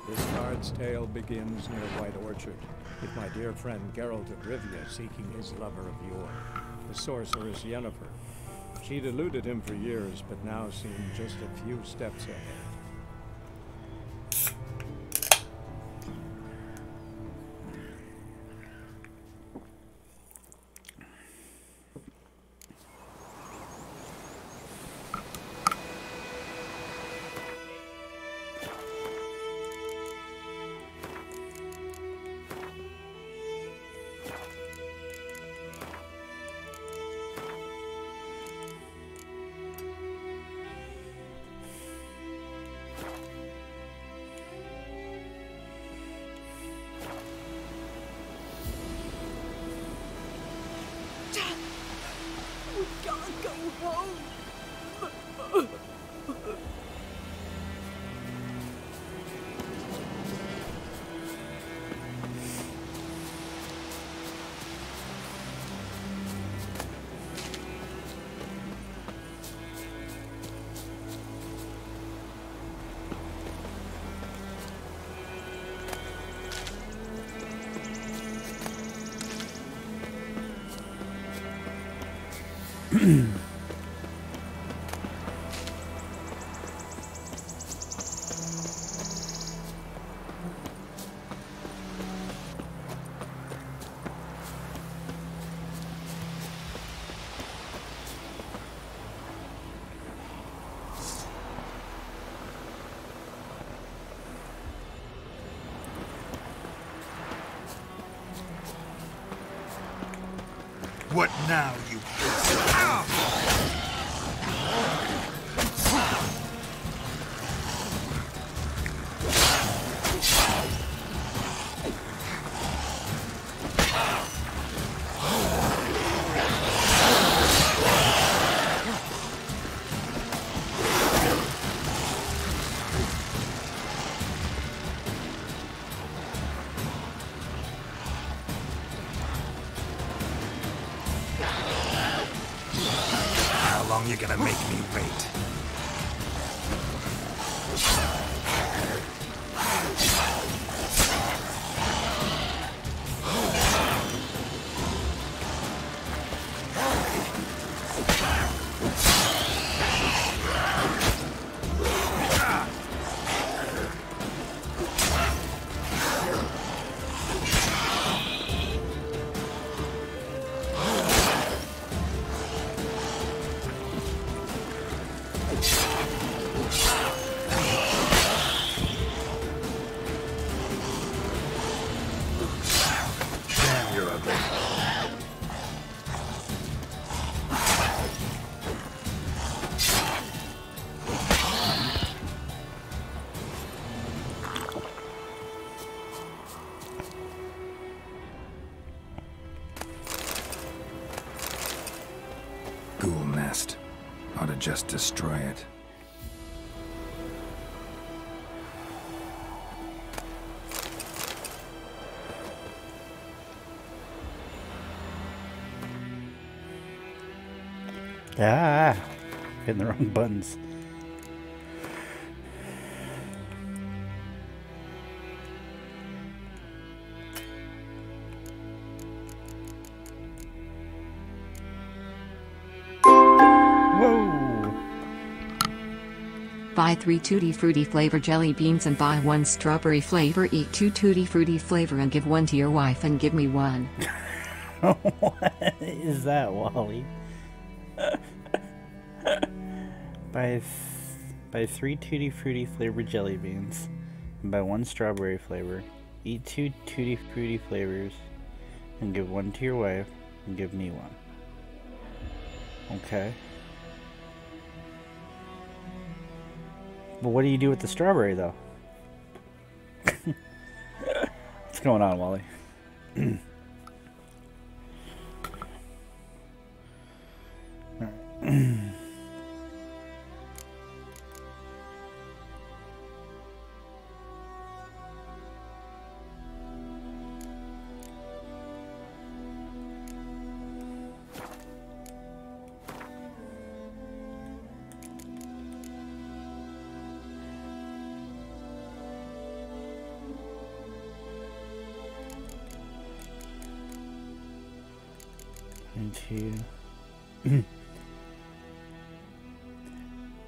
This card's tale begins near White Orchard, with my dear friend Geralt of Rivia seeking his lover of yore, the sorceress Yennefer. She'd eluded him for years, but now seemed just a few steps ahead. What now, you... You're gonna make me wait. Ghoul nest. Ought to just destroy it. Ah, hitting the wrong buttons. Whoa! Buy 3 Tutti Frutti flavor jelly beans and buy 1 strawberry flavor. Eat 2 Tutti Frutti flavor and give 1 to your wife and give me 1. What is that, Wally? Buy 3 Tutti Frutti flavored jelly beans and buy 1 strawberry flavor. Eat 2 Tutti Frutti flavors and give 1 to your wife and give me 1. Okay. But what do you do with the strawberry, though? What's going on, Wally? 2.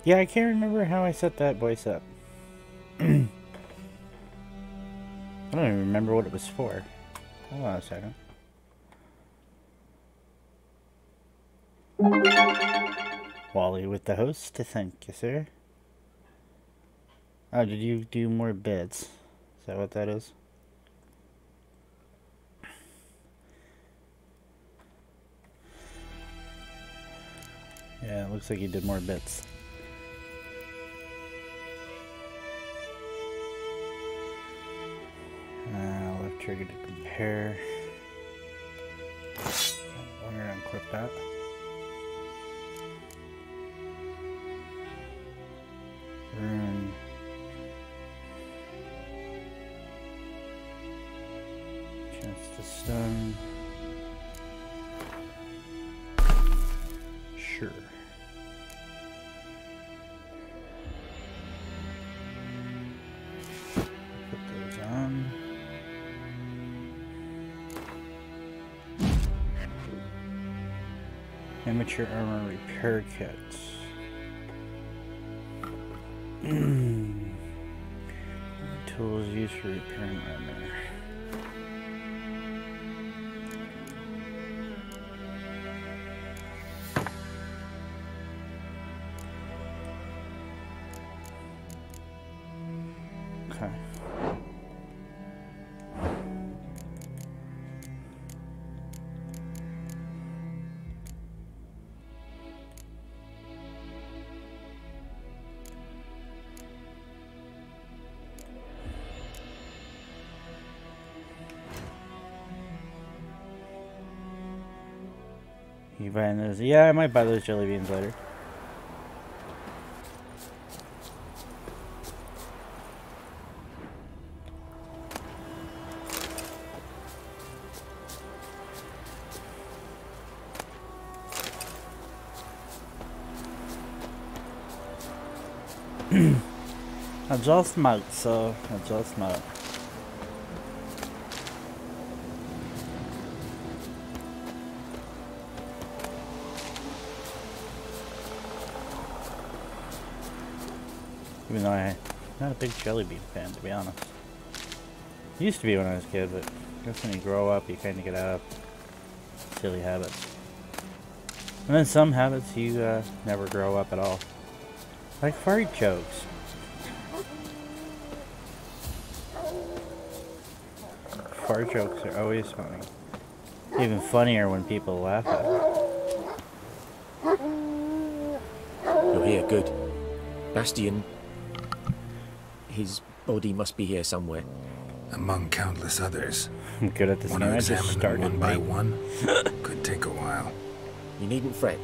Yeah, I can't remember how I set that voice up. I don't even remember what it was for. Hold on a second. Wally with the host, thank you, sir. Oh, did you do more bits? Is that what that is? Yeah, it looks like you did more bits. Left trigger to compare. I'm going to unclip that. Rune. Chance to stun. Sure. Put those on. Amateur armor repair kits. Tools used for repairing armor. Okay. You buying those? Yeah, I might buy those jelly beans later. I just smoked, so I just smoked. Even though I'm not a big jelly bean fan, to be honest. Used to be when I was a kid, but I guess when you grow up, you kind of get out of silly habits. And then some habits you never grow up at all. Like fart jokes. Fart jokes are always funny. Even funnier when people laugh at it. You're here, good. Bastion... His body must be here somewhere. Among countless others. I'm good at this Want game. to I just examine them started. one by mate. one? Could take a while. You needn't fret.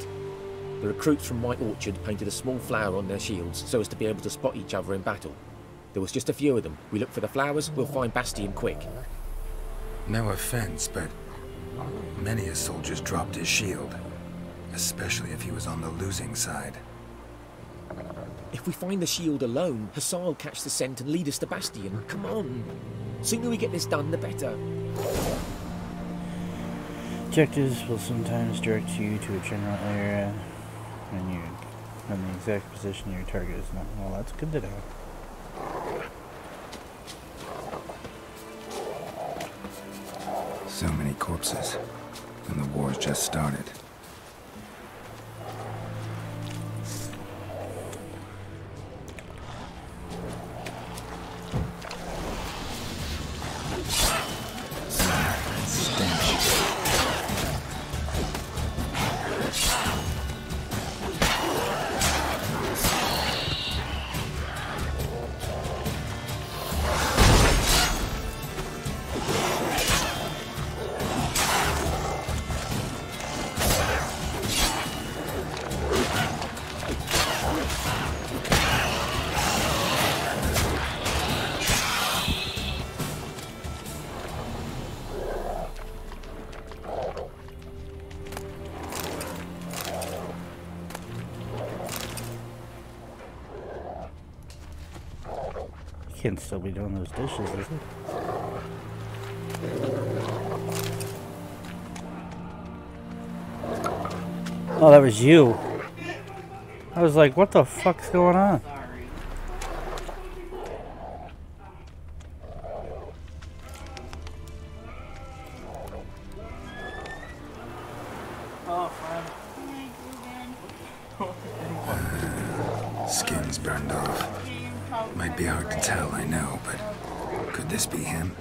The recruits from White Orchard painted a small flower on their shields so as to be able to spot each other in battle. There was just a few of them. We look for the flowers, we'll find Bastion quick. No offense, but many a soldier's dropped his shield. Especially if he was on the losing side. If we find the shield alone, Hussar will catch the scent and lead us to Bastion. Come on. Sooner we get this done, the better. Objectives will sometimes direct you to a general area and the exact position your target is not. Well, that's good to know. So many corpses. And the war's just started. Can't still be doing those dishes, is it? Oh, that was you. I was like, what the fuck's going on? Skin's burned off. Might be hard to tell, I know, but could this be him?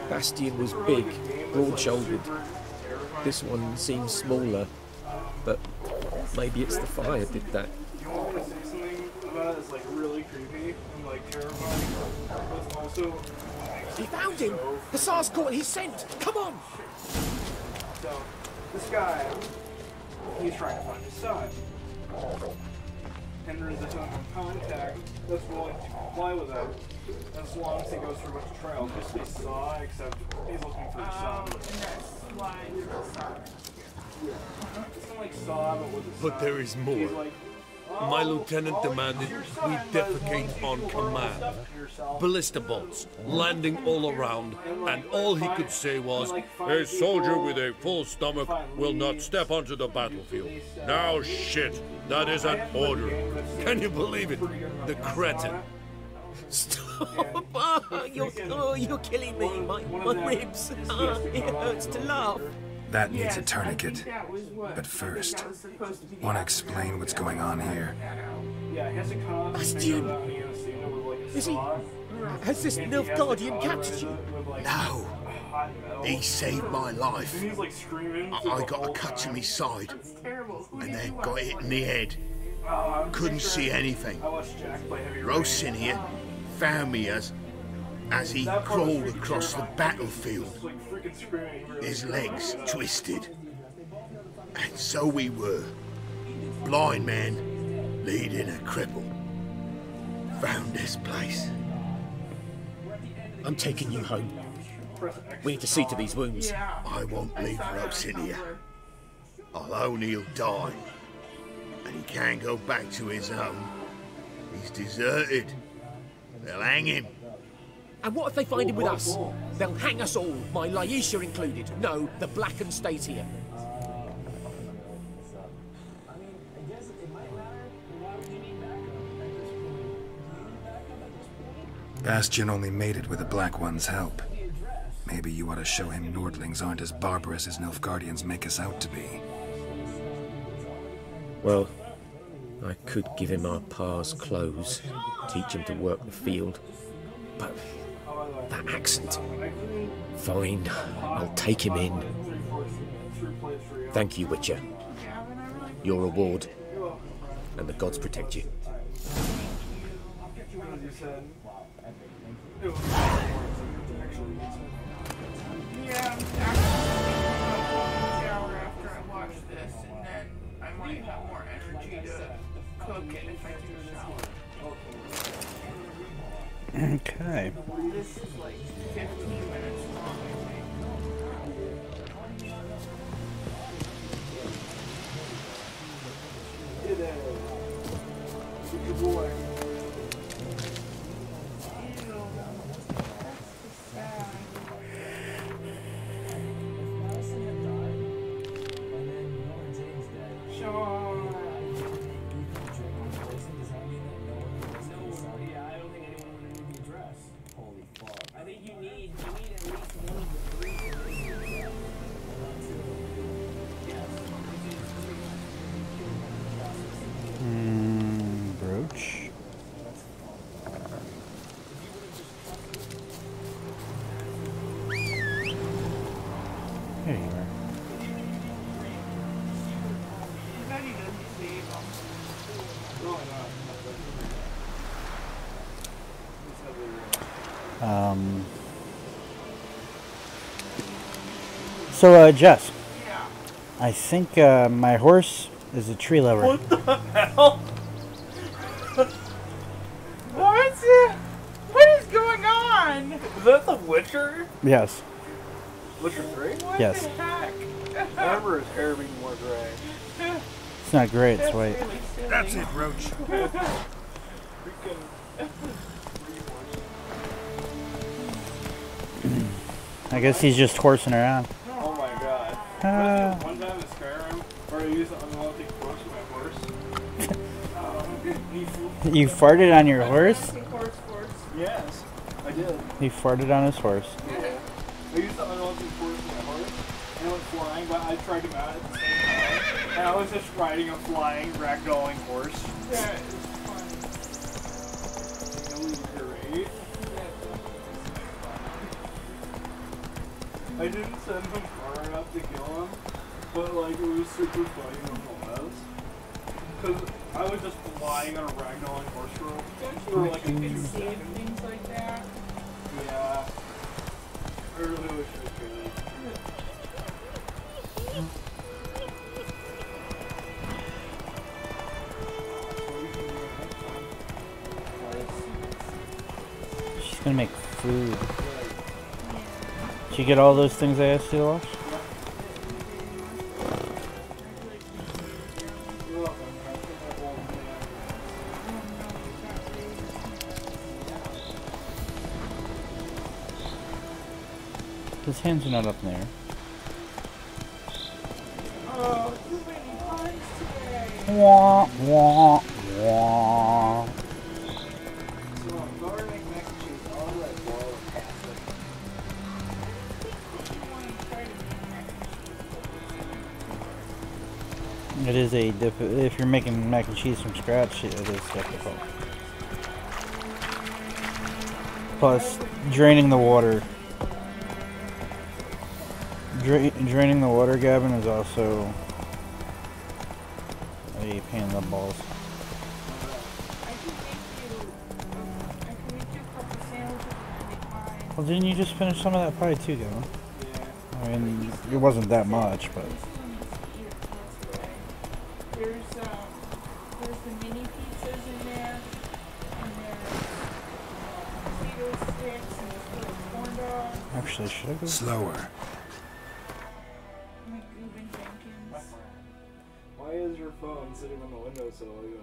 Bastion was big, broad-shouldered. This one seems smaller, but maybe it's the fire did that. You want to say something about it that's like really creepy and like terrifying, but it's also He found him! Hussar's caught his scent! Come on! so this guy, he's trying to find his son. And there's a ton of contact that's willing to comply with that as long as he goes through a bunch of trials. Basically saw, except he's looking for his son. And that's why you're saw. Yeah. It's not like saw, but with his But son. there is more. He's like, My lieutenant demanded we defecate on command. Ballista bolts, landing all around, and all he could say was, "A soldier with a full stomach will not step onto the battlefield." Now shit, that is an order. Can you believe it? The cretin. Stop! You're killing me. My ribs. It hurts to laugh. That needs a tourniquet. But first, want to explain what's going on here? yeah, he has to come Bastion! Is he? Has this Nilfgaardian captured you? No. He saved my life. And he's like screaming. I got a cut to my side, and then got hit in the head. Couldn't see anything. I watched Jack play Heavy Rain. Rosin found me as he crawled across the battlefield, Like freaking screaming. his legs twisted. And so we were. Blind man leading a cripple. Found this place. I'm taking you home. We need to see to these wounds. I won't leave Rosin here. I'll own he'll die. And he can't go back to his own. He's deserted. They'll hang him. And what if they find him with us? They'll hang us all, my Laisha included. No, the Blackened stays here. Bastion only made it with the Black One's help. Maybe you ought to show him Nordlings aren't as barbarous as Nilfgaardians make us out to be. Well, I could give him our pa's clothes, teach him to work the field. But That accent. Fine, I'll take him in. Thank you, Witcher. Your reward. And the gods protect you. Yeah, actually, shower after I watch this, and then I might have more energy to cook it if I do shower. Okay. This is like 15 minutes long, I think. Good boy. Brooch. Here you are. So, Jess. Yeah. I think my horse is a tree lover. What the hell? What? What is going on? Is that The Witcher? Yes. Witcher 3? What Yes. the heck? I remember his hair being more gray. It's not great, it's That's white. really silly. That's it, Roach. Freaking. I guess he's just horsing around. Oh my god. One time in Skyrim, where I used the unlimited force with my horse. You farted on your horse? Horse. Yes, I did. He farted on his horse. Yeah. I used the unlimited force with my horse, and it went flying, but I tried to mount it at the same time, and I was just riding a flying, ragdolling horse. That is funny. It was great. I didn't send him far enough to kill him, but like it was super funny nonetheless. Because I was just flying on a ragdolling horse rope for like a You few can save seconds. things like that. Yeah. I really wish I could. She's gonna make food. Did you get all those things I asked you to wash? His hands are not up in there. Oh, too many puns today. Wah, wah, wah. So I'm going to make mac and cheese all that boil and pasta. It is if you're making mac and cheese from scratch, it is difficult. Plus, draining the water. Draining the water, Gavin, is also a pain in the balls. I can make you a couple sandwiches and make mine. Well, didn't you just finish some of that pie too, Gavin? Yeah. I mean, it wasn't that much, but... There's the mini pizzas in there, and there's potato sticks, and there's little corn dogs, Actually, should I go? Slower. and Reuben Jenkins. Why is your phone sitting on the windowsill like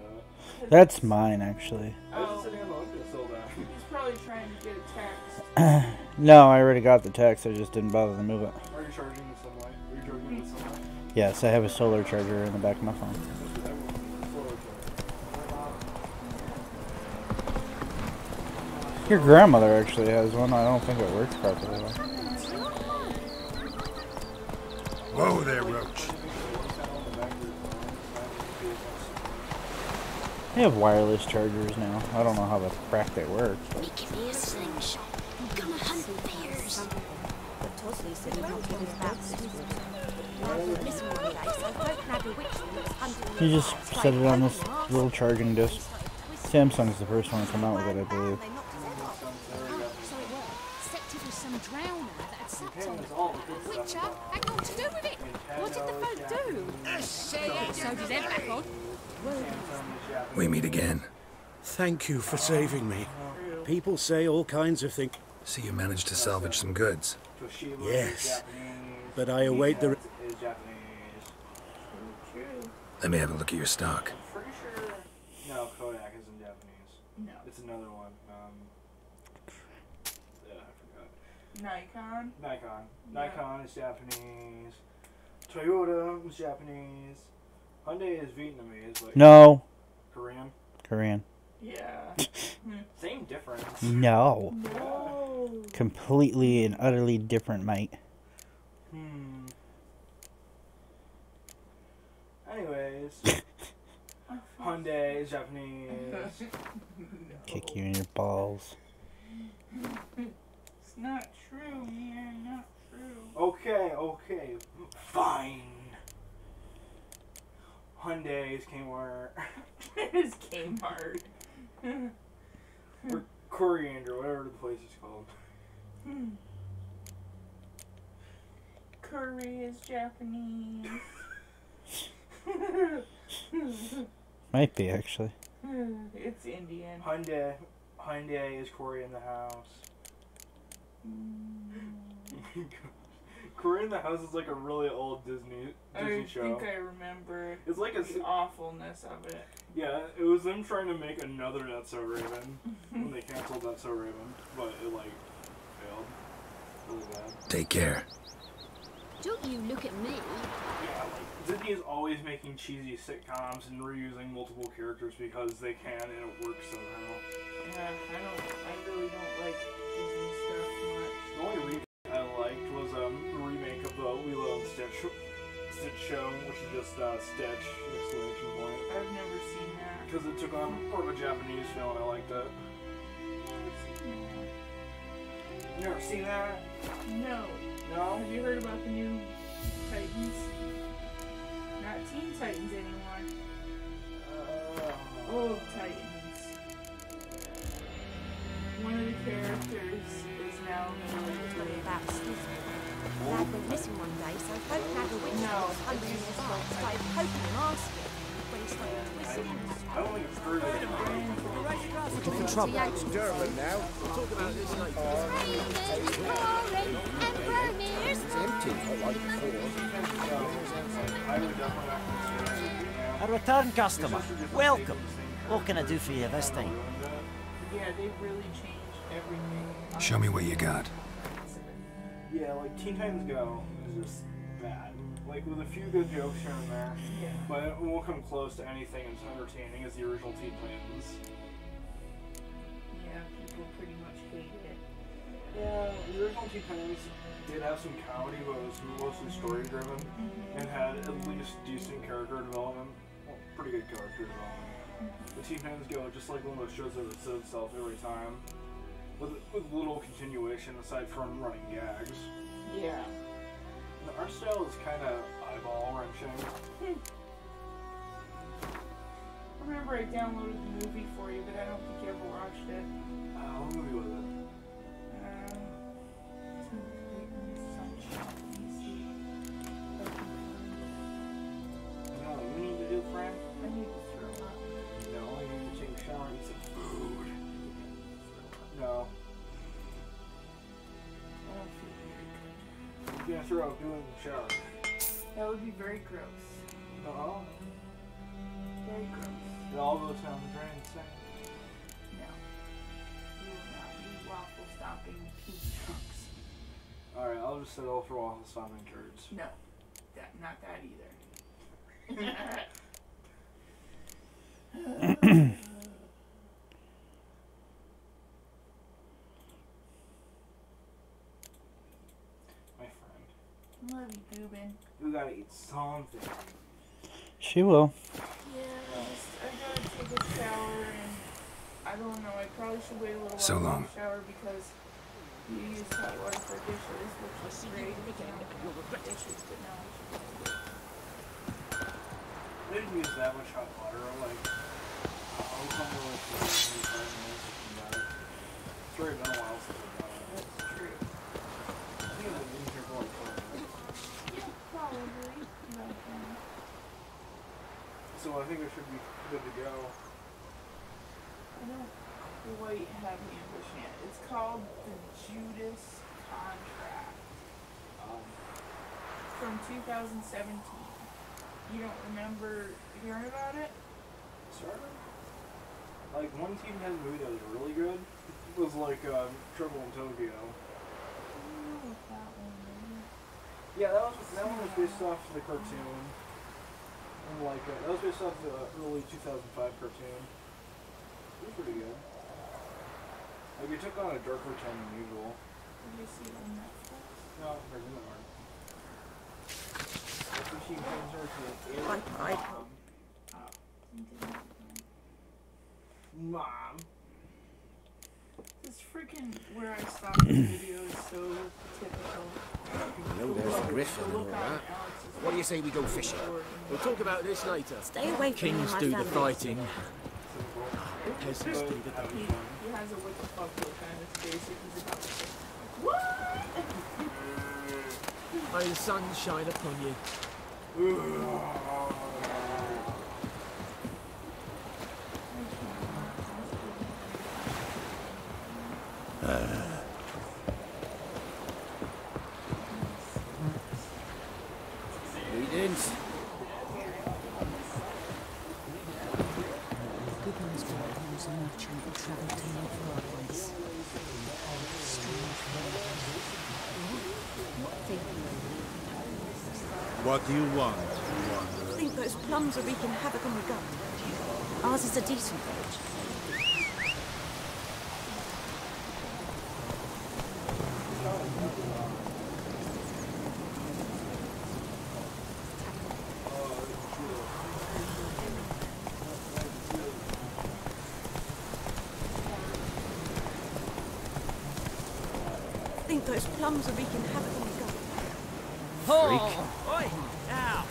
that? That's mine, actually. I was sitting on the windowsill then. He's probably trying to get a text. No, I already got the text, I just didn't bother to move it. Are you charging with sunlight? Are you charging with sunlight? Yes, I have a solar charger in the back of my phone. Your grandmother actually has one. I don't think it works properly though. Whoa there, Roach. They have wireless chargers now. I don't know how the frack they work. But... Give me a slingshot. I'm gonna Charlie said he'd not give his back this wood. Listen one day, so folk can have a witch that looks hunting. You just set it on this little charging disc. Samsung's the first one to come out with it, I believe. So it worked. Except it was some drowner that had sucked on it. Witcher had naught to do with it. What did the folk do? So did them back on. We meet again. Thank you for saving me. People say all kinds of things. So you managed to salvage some goods. Yes, but I await the... Let me have a look at your stock. Pretty sure. No, Kodak isn't Japanese. No. It's another one. Yeah, I forgot. Nikon. Nikon. Yeah. Nikon is Japanese. Toyota is Japanese. Hyundai is Vietnamese. Like No. Korean. Korean. Yeah. Same difference. No. No. Completely and utterly different, mate. Anyways. Hyundai is Japanese. Kick you in your balls. It's not true, man. Not true. Okay. Fine. Hyundai is Kmart. It's Kmart. Or Coriander, whatever the place is called. Curry is Japanese. Might be, actually. It's Indian. Hyundai is Cory in the House. Cory in the House is like a really old Disney show. I think I remember. It's like the awfulness of it. Yeah, it was them trying to make another That's So Raven when they canceled That's So Raven, but it like failed really bad. Take care. Don't you look at me. Yeah, like Disney is always making cheesy sitcoms and reusing multiple characters because they can and it works somehow. Yeah, I really don't like Disney stuff much. The only remake I liked was the remake of the Lilo and Stitch show, which is just Stitch, exclamation point. I've never seen that. Because it took on more of a Japanese feel and I liked it. You never seen that? No. No? Have you heard about the new Titans? Not Teen Titans anymore. Old Titans. One of the characters is now Something about Smeaton. Dad went missing one day, so folk can have a witch that looks hunting in his heart. Started poking and asking. When he started twisting. I don't think it's heard of it. Looking for trouble. It's German now. We'll talk about this later. It's empty. A return customer. Welcome. What can I do for you this time? Yeah, they've really changed everything. Show me what you got. Yeah, like Teen Titans Go is just bad. Like with a few good jokes here and there. Yeah. But it won't come close to anything as entertaining as the original Teen Titans. Yeah, people pretty much hate it. Yeah, the original Teen Titans did have some comedy, but it was mostly story driven and had at least decent character development. Well, pretty good character development. The Teen Titans Go just like one of those shows that would set itself every time. With little continuation aside from running gags. Yeah. The art style is kind of eyeball wrenching. Remember, I downloaded the movie for you, but I don't think you ever watched it. What movie was it? No, you need to do, friend? I need to throw up. No, you need to take a shower and eat some food. No. I don't feel very good. You're gonna throw up doing the shower. That would be very gross. No. Very gross. It all goes down the drain the same. No. You will not be waffle stomping poop chunks. Alright, I'll just settle for waffle stomping turds. No. Not that either. My friend. Love you, Boobin. You gotta eat something. She will. Yeah, I gotta take a shower and I don't know, I probably should wait a little while So long. to shower because you use hot water for dishes, which is great. that much hot water. I'm like, I'll come to like 5 minutes and that. It's already been a while since I've done it. That's true. I think I've been here for like 5 minutes. Yeah, probably. So I think I should be good to go. I don't quite have the ambition yet. It's called the Judas Contract. From 2017. You don't remember hearing about it? Sort of. Like, one team had a movie that was really good. It was like Trouble in Tokyo. That one. Yeah, that one was based off the cartoon. And like that was based off the early 2005 cartoon. It was pretty good. Like, it took on a darker tone than usual. Did you see it on Netflix? No, there's no more. That's when she turns her to an alien mom. This freaking where I stopped the video is so typical. You know there's a griffin and all that. What do you say we go fishing? We'll talk about this later. Stay away from Kings me, do my the family. fighting. Peasants do the He has a what the fuck look and it's basic. He's about to say, what? May the sun shine upon you. Greetings. Goodman's daughter was a merchant who travelled to North Broadways. What do you want? I think those plums are wreaking havoc on my gut. Ours is a decent village. I think those plums are wreaking havoc on my gut. Freak. Oi, now.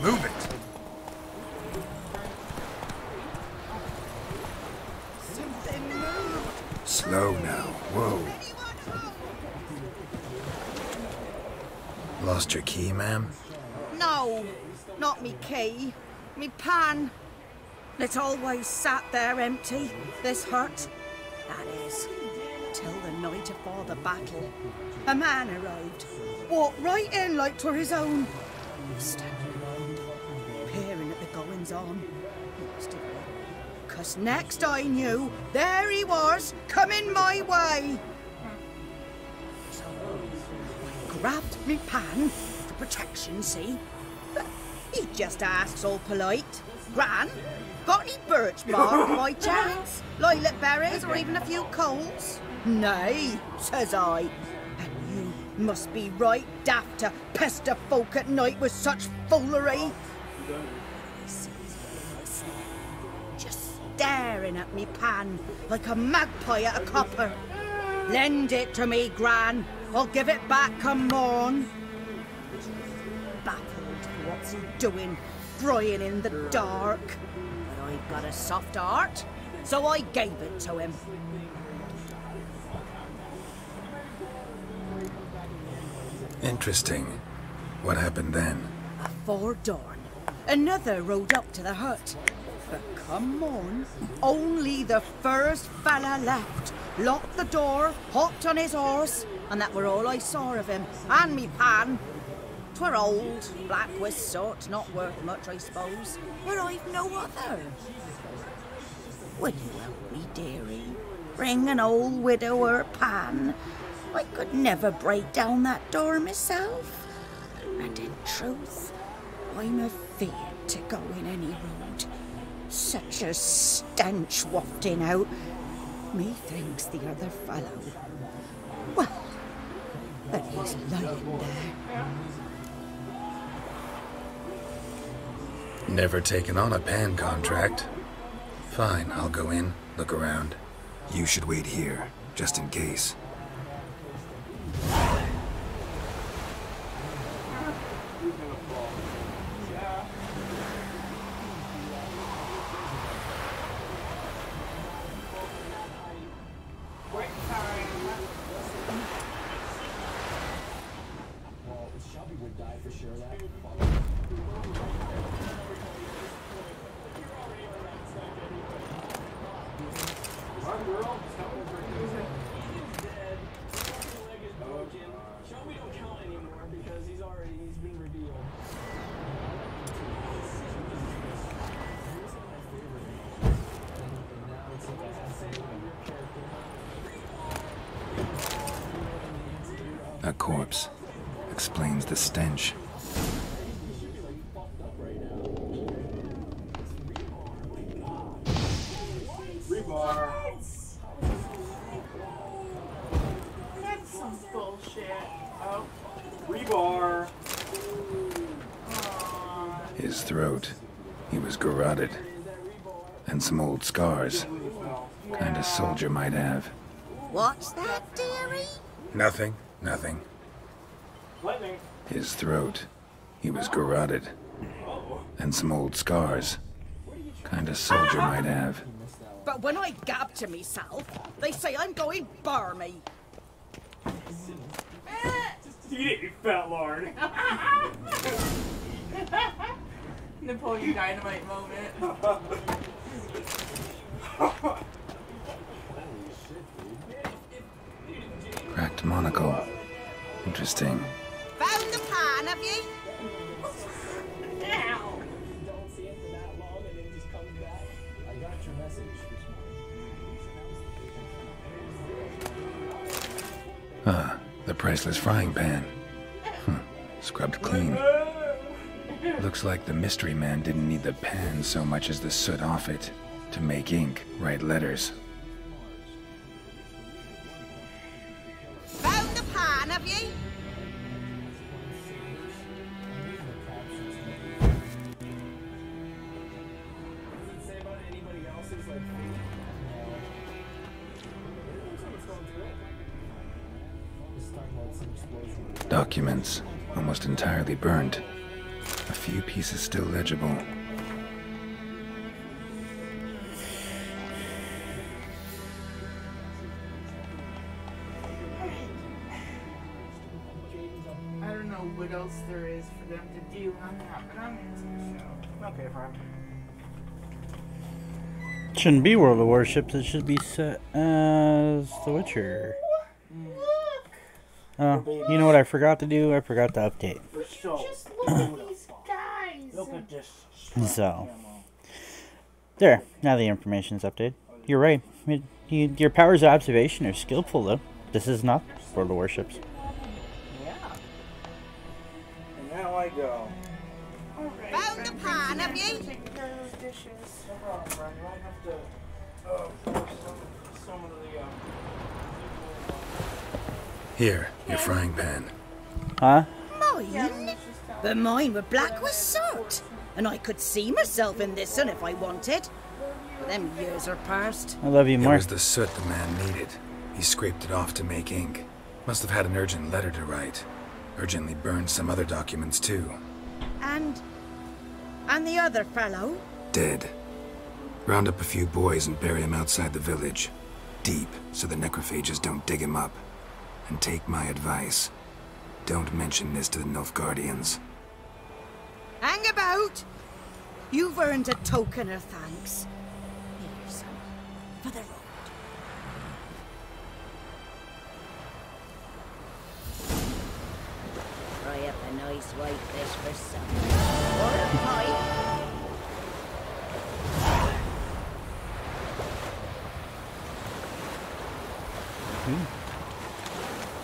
Move it! Slow now. Whoa. Lost your key, ma'am? No, not me key. Me pan. It always sat there empty, this hut. That is, till the night afore the battle. A man arrived, walked right in like 'twere his own. Standing around, peering at the goings-on. Must have been. 'Cause next I knew, there he was, coming my way. So I grabbed me pan, for protection, see? But he just asks all polite, Gran, got any birch bark by chance? Lilac berries or even a few coals? Nay, says I. And you must be right daft to pester folk at night with such foolery. Just staring at me pan like a magpie at a copper. Lend it to me, Gran. I'll give it back come morn. Baffled, what's he doing, frying in the dark? But I've got a soft heart, so I gave it to him. Interesting. What happened then? Afore dawn, another rode up to the hut. But come on, only the first fella left. Locked the door, hopped on his horse, and that were all I saw of him, and me pan. 'Twere old, black with soot, not worth much, I suppose, but I've no other. Will you help me, dearie? Bring an old widower pan. I could never break down that door myself. And in truth, I'm afeard to go in any road. Such a stench wafting out. Methinks the other fellow. Well, that he's lying there. Never taken on a pan contract. Fine, I'll go in, look around. You should wait here, just in case. A corpse. Explains the stench. Rebar. That's some bullshit. Oh. Rebar. His throat. He was garroted. And some old scars. Kind of soldier might have. What's that, dearie? Nothing. Nothing. Lightning. His throat. He was garroted. And some old scars. Kind of soldier might have. But when I gab to myself, they say I'm going barmy. Eat it, you fat lord. Napoleon Dynamite moment. Cracked monocle. Interesting. Found the pan, have you? Ah, the priceless frying pan. Scrubbed clean. Looks like the mystery man didn't need the pan so much as the soot off it to make ink, write letters. Found the pan, have you? Documents, almost entirely burned. A few pieces still legible. I don't know what else there is for them to do on that, but I'm into the show. Okay, fine. Shouldn't be World of Warships, it should be set as The Witcher. Oh, you know what I forgot to do? I forgot to update. Just look at these guys. Look at this. So, there. Now the information's updated. You're right. Your powers of observation are skillful, though. This is not World of Warships. Yeah. And now I go. Alright, Found the pan, have you? Taking care of those dishes. No problem, Brian. You might have to force some of the Here, your frying pan. Huh? Mine? But mine were black with soot. And I could see myself in this one if I wanted. But them years are past. I love you more. It was the soot the man needed. He scraped it off to make ink. Must have had an urgent letter to write. Urgently burned some other documents too. And the other fellow? Dead. Round up a few boys and bury him outside the village. Deep, so the necrophages don't dig him up. And take my advice. Don't mention this to the Nilfgaardians. Hang about! You've earned a token of thanks. Here's some for the road. Fry up a nice white fish for supper. Or a pie.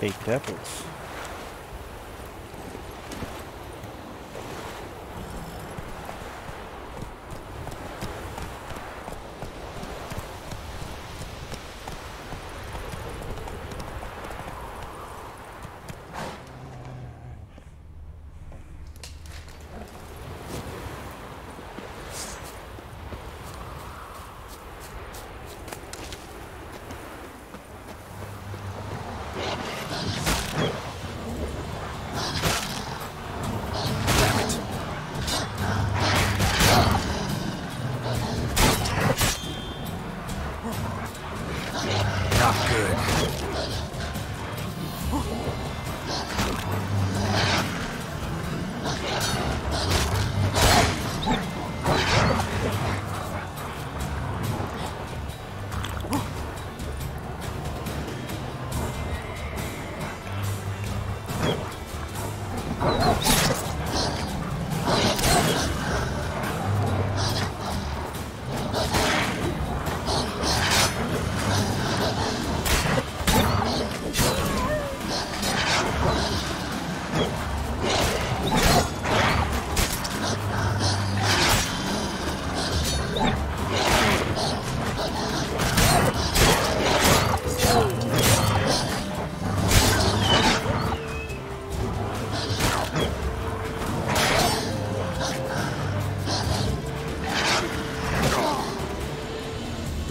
Baked apples.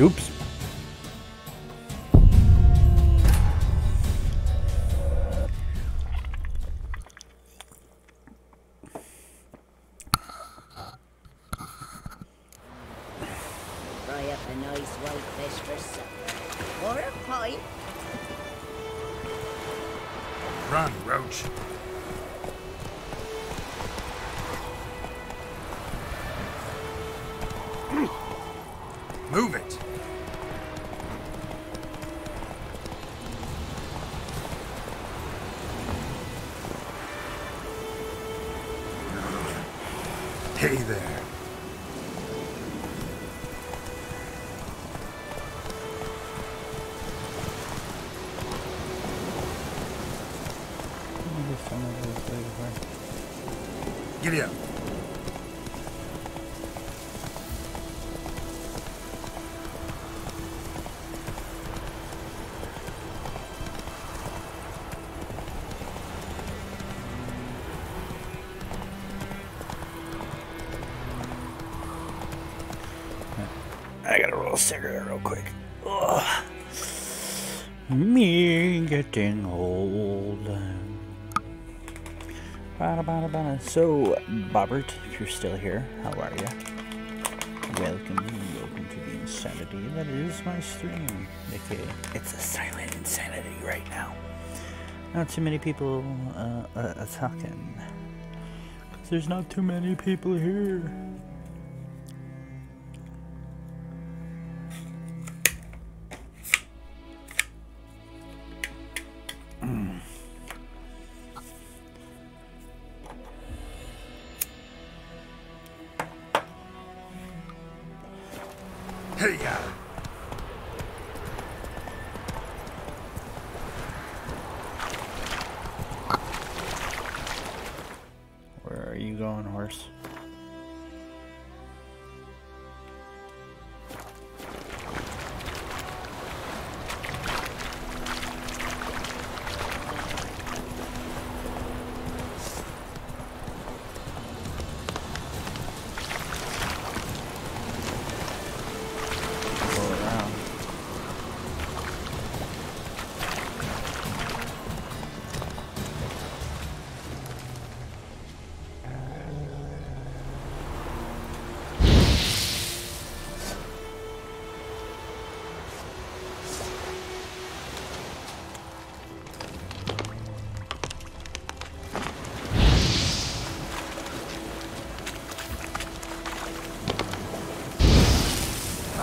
Oops. Fry up a nice white fish for supper. Or a pie. Run, Roach. Move it. Hey there. Giddy up. I gotta roll a cigarette real quick. Ugh. Me getting old. So, Bobbert, if you're still here, how are you? Welcome to the insanity that is my stream. Okay, it's a silent insanity right now. Not too many people talking. 'Cause there's not too many people here. Hey, Where are you going, horse?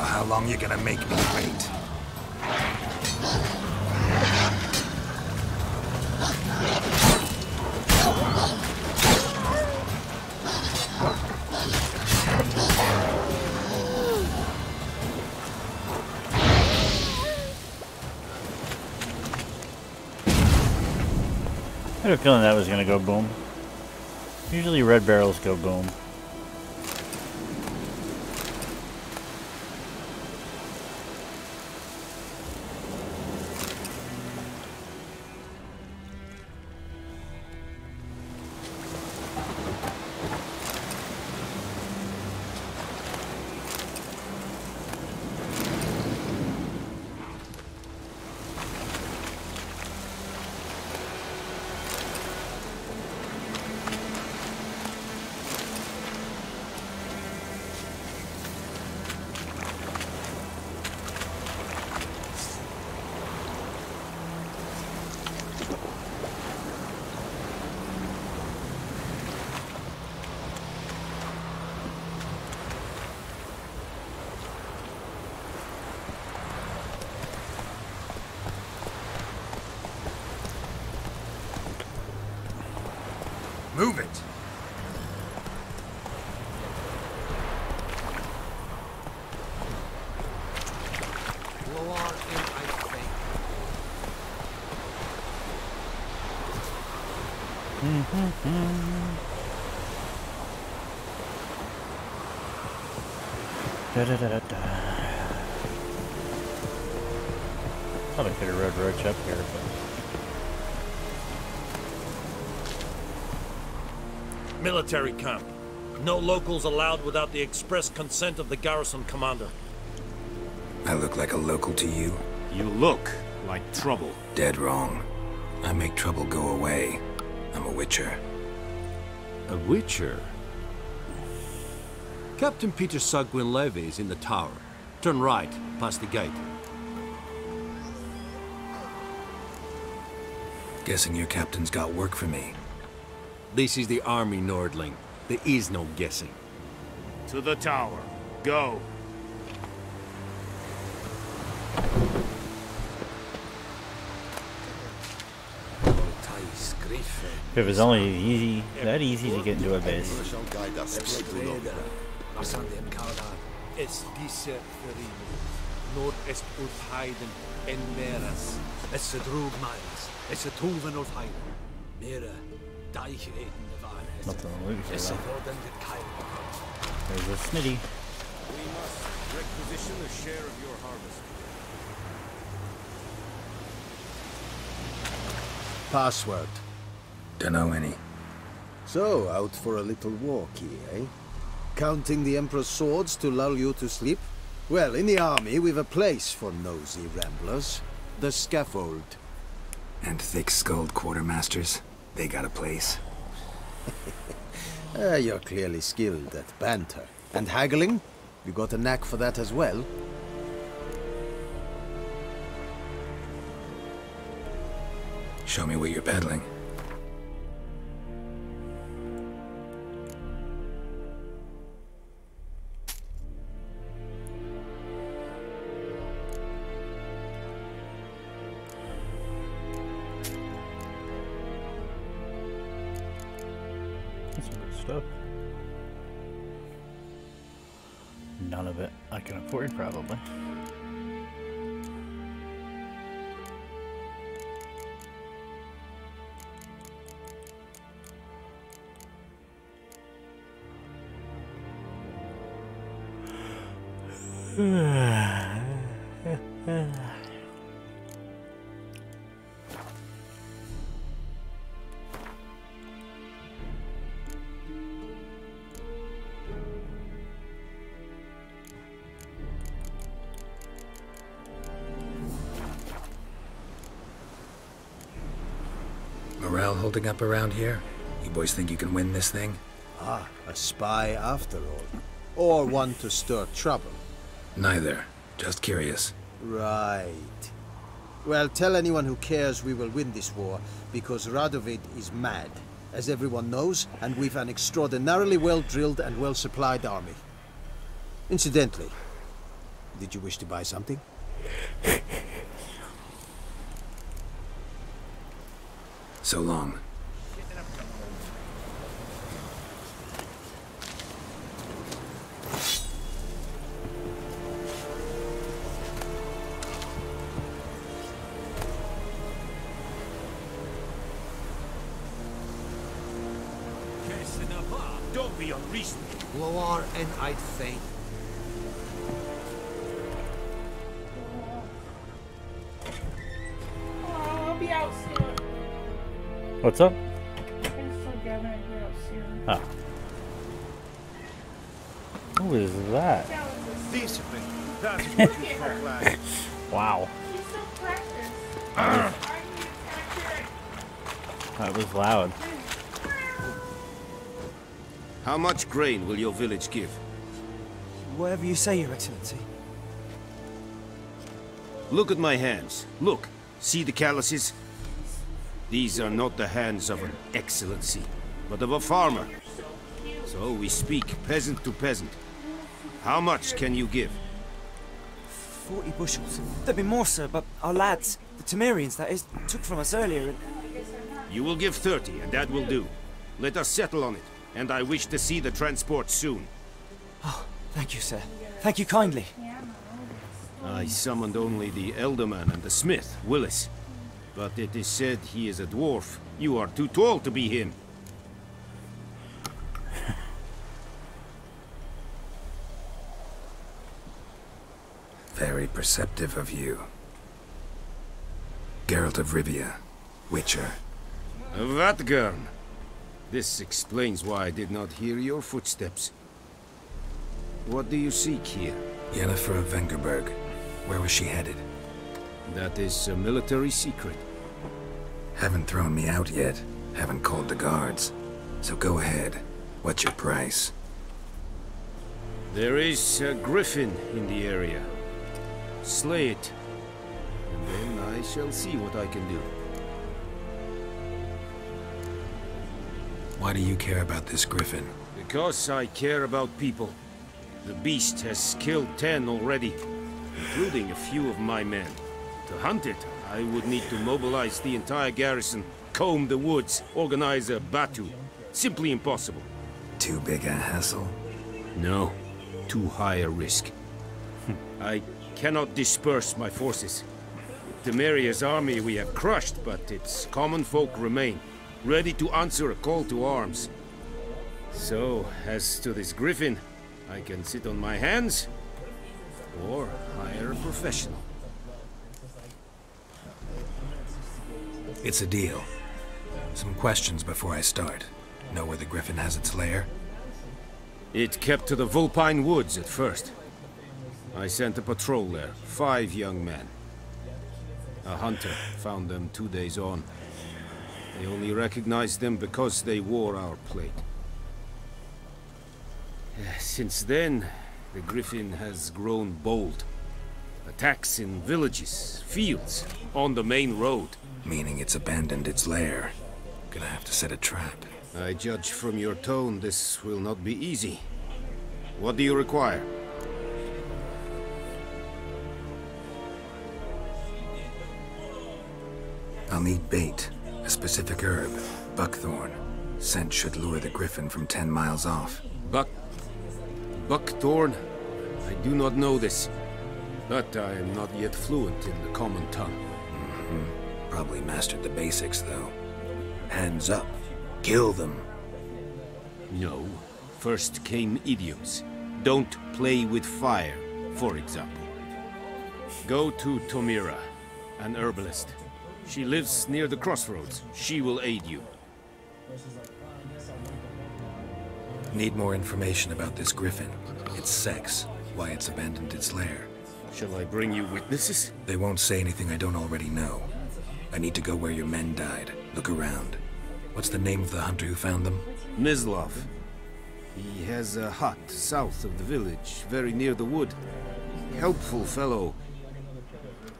How long you gonna make me wait? I had a feeling that was gonna go boom. Usually red barrels go boom. Move it. Blow on in, I think. Probably could have rode Roach up here, but Military camp. No locals allowed without the express consent of the garrison commander. I look like a local to you? You look like trouble. Dead wrong. I make trouble go away. I'm a witcher. A witcher? Captain Peter Sagwin Levy is in the tower. Turn right, past the gate. Guessing your captain's got work for me. This is the army, Nordling. There is no guessing. To the tower. Go. If it was only that easy to get into a base. Es diese Verrimen, Nord est ut Heiden en Meras, es se drug miles, es se tuven ut Heiden, Mera, Deich reden waren es, Nothing to lose es se here, worden gekeilt. There's a Snitty. We must requisition a share of your harvest. Password. Dunno any. So, out for a little walkie, eh? Counting the Emperor's swords to lull you to sleep? Well, in the army, we've a place for nosy ramblers. The scaffold. And thick-skulled quartermasters? They got a place. You're clearly skilled at banter. And haggling? You got a knack for that as well? Show me what you're peddling. That's some good stuff. None of it I can afford, probably. Morale holding up around here? You boys think you can win this thing? Ah, a spy after all. Or one to stir trouble. Neither. Just curious. Right. Well, tell anyone who cares we will win this war, because Radovid is mad, as everyone knows, and we've an extraordinarily well-drilled and well-supplied army. Incidentally, did you wish to buy something? So long. Don't be unreasonable. Loar and I'd faint. Oh, I'll be out soon. What's up? I'm still gathering. I'll be out soon. Ah. Who is that? Discipline. That is what you call lad. Wow. She's so practiced. That was loud. How much grain will your village give? Whatever you say, Your Excellency. Look at my hands. Look. See the calluses? These are not the hands of an excellency, but of a farmer. So we speak peasant to peasant. How much can you give? 40 bushels. There'd be more, sir, but our lads, the Temerians, that is, took from us earlier and... You will give 30, and that will do. Let us settle on it, and I wish to see the transport soon. Oh, thank you, sir. Thank you kindly. I summoned only the Elderman and the smith, Willis. But it is said he is a dwarf. You are too tall to be him. Very perceptive of you. Geralt of Rivia, Witcher. Vatgern. This explains why I did not hear your footsteps. What do you seek here? Yennefer of Vengerberg. Where was she headed? That is a military secret. Haven't thrown me out yet. Haven't called the guards. So go ahead. What's your price? There is a griffin in the area. Slay it, and then I shall see what I can do. Why do you care about this griffin? Because I care about people. The beast has killed 10 already, including a few of my men. To hunt it, I would need to mobilize the entire garrison, comb the woods, organize a batu. Simply impossible. Too big a hassle? No, too high a risk. I cannot disperse my forces. Temeria's army we have crushed, but its common folk remain, ready to answer a call to arms. So, as to this griffin, I can sit on my hands, or hire a professional. It's a deal. Some questions before I start. Know where the griffin has its lair? It kept to the Vulpine Woods at first. I sent a patrol there, 5 young men. A hunter found them 2 days on. They only recognized them because they wore our plate. Since then, the griffin has grown bold. Attacks in villages, fields, on the main road. Meaning it's abandoned its lair. Gonna have to set a trap. I judge from your tone this will not be easy. What do you require? I'll need bait. A specific herb. Buckthorn. Scent should lure the griffin from 10 miles off. Buckthorn? I do not know this. But I am not yet fluent in the common tongue. Probably mastered the basics, though. Hands up. Kill them. No. First came idioms. Don't play with fire, for example. Go to Tomira, an herbalist. She lives near the crossroads. She will aid you. Need more information about this griffin. Its sex, why it's abandoned its lair. Shall I bring you witnesses? They won't say anything I don't already know. I need to go where your men died. Look around. What's the name of the hunter who found them? Mislav. He has a hut south of the village, very near the wood. Helpful fellow.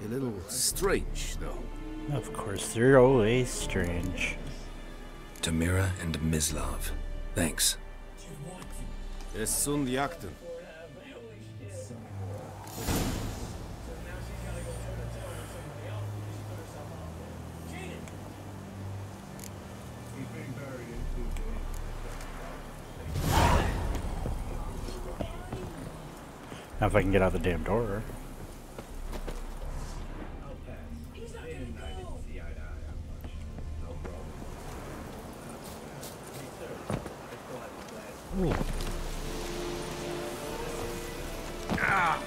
A little strange, though. Of course, they're always strange. Tamira and Mislav. Thanks. Es sunt jakten. Now if I can get out the damn door. Ooh. Ah.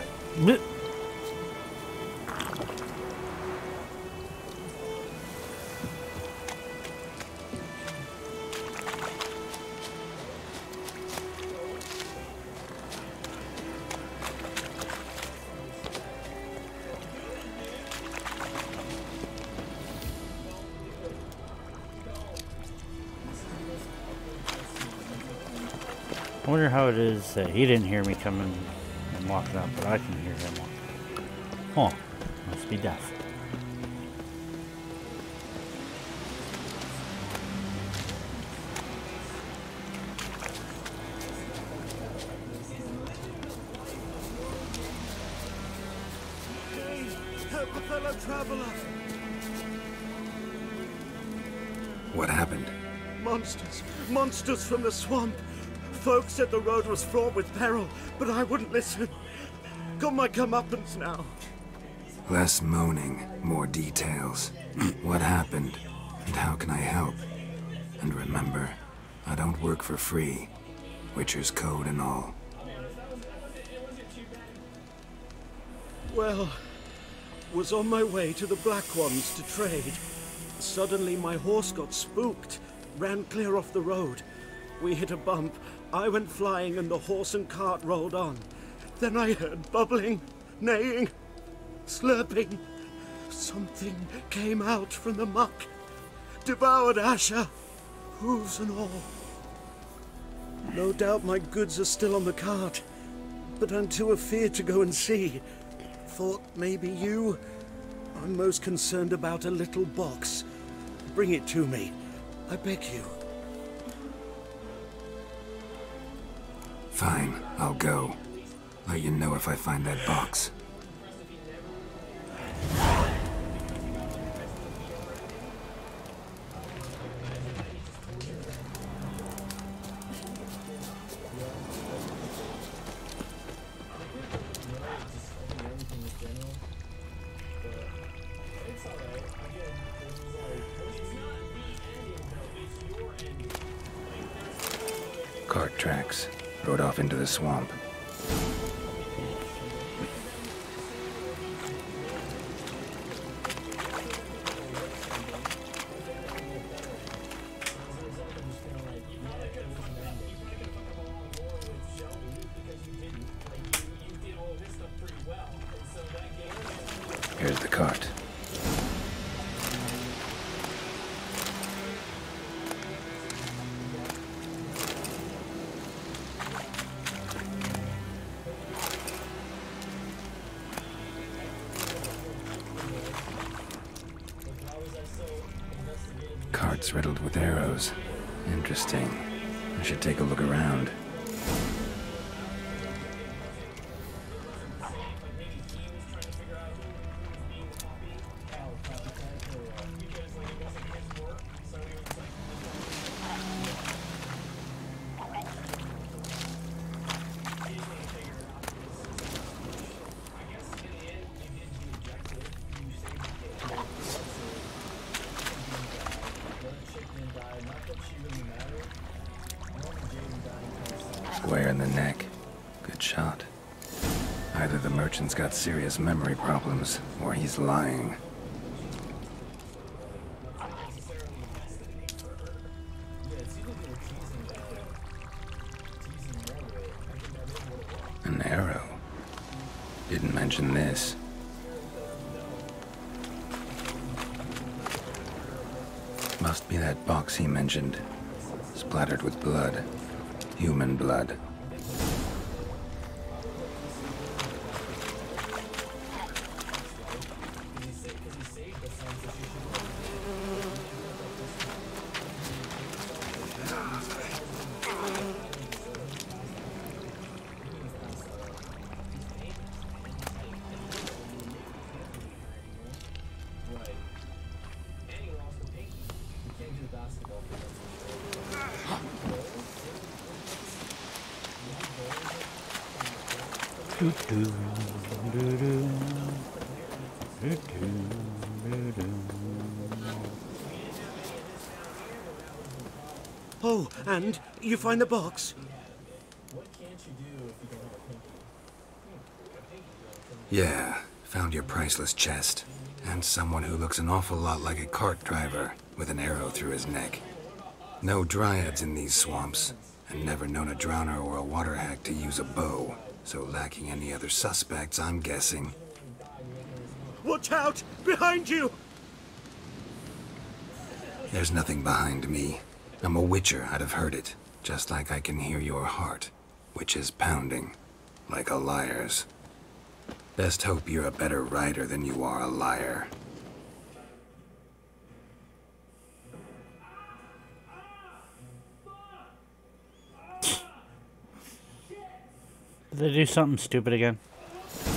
I wonder how it is that he didn't hear me coming and walking up, but I can hear him walking. Huh. Must be deaf. Help a fellow traveler! What happened? Monsters! Monsters from the swamp! Folks said the road was fraught with peril, but I wouldn't listen. Got my comeuppance now. Less moaning, more details. What happened, and how can I help? And remember, I don't work for free. Witcher's code and all. Well, was on my way to the Black Ones to trade. Suddenly my horse got spooked, ran clear off the road. We hit a bump, I went flying and the horse and cart rolled on. Then I heard bubbling, neighing. slurping. Something came out from the muck, devoured Asher, hooves and all. No doubt my goods are still on the cart, but I'm too afeard to go and see. Thought maybe you. I'm most concerned about a little box. Bring it to me, I beg you. Fine, I'll go. Let you know if I find that box. Cart tracks. Rode off into the swamp. Here's the cart. Cart's riddled with arrows. Interesting. I should take a look around. Square in the neck. Good shot. Either the merchant's got serious memory problems, or he's lying. An arrow. Didn't mention this. Must be that box he mentioned. Splattered with blood. Human blood. Oh, and you find the box? Yeah, found your priceless chest. And someone who looks an awful lot like a cart driver, with an arrow through his neck. No dryads in these swamps, and never known a drowner or a water hack to use a bow. So lacking any other suspects, I'm guessing. Watch out! Behind you! There's nothing behind me. I'm a witcher, I'd have heard it. Just like I can hear your heart, which is pounding, like a liar's. Best hope you're a better rider than you are a liar. Did they do something stupid again?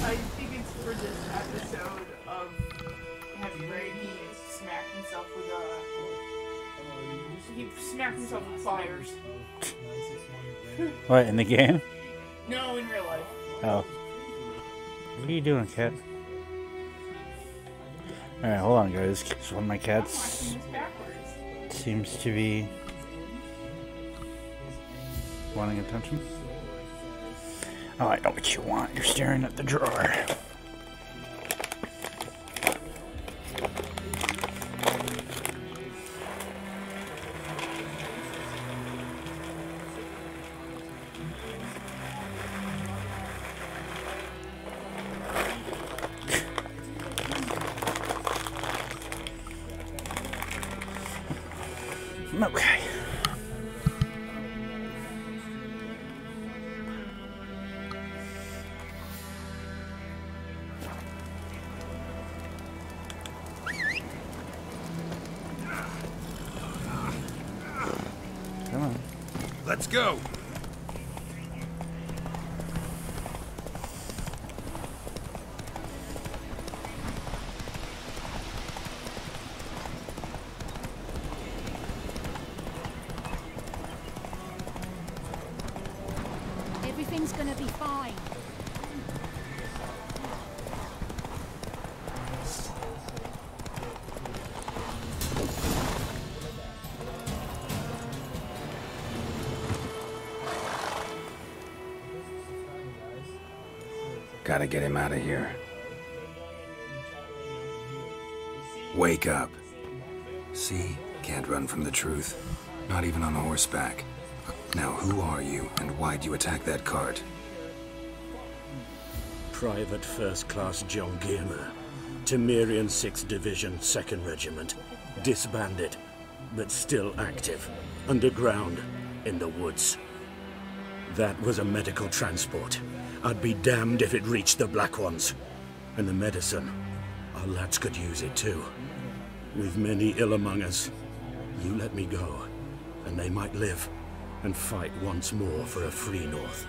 I think it's for this episode of Heavy Rain. He smacked himself with he smacked himself with pliers. What, in the game? No, in real life. Oh. What are you doing, cat? Alright, hold on, guys. 'Cause one of my cats seems to be wanting attention. Oh, I know what you want. You're staring at the drawer. Okay. Come on. Let's go. Everything's gonna be fine. Gotta get him out of here. Wake up. See? Can't run from the truth. Not even on horseback. Now who are you, and why'd you attack that cart? Private First Class John Giermer, Temerian 6th Division, 2nd Regiment. Disbanded, but still active. Underground, in the woods. That was a medical transport. I'd be damned if it reached the Black Ones. And the medicine, our lads could use it too. We've many ill among us. You let me go, and they might live, and fight once more for a free North.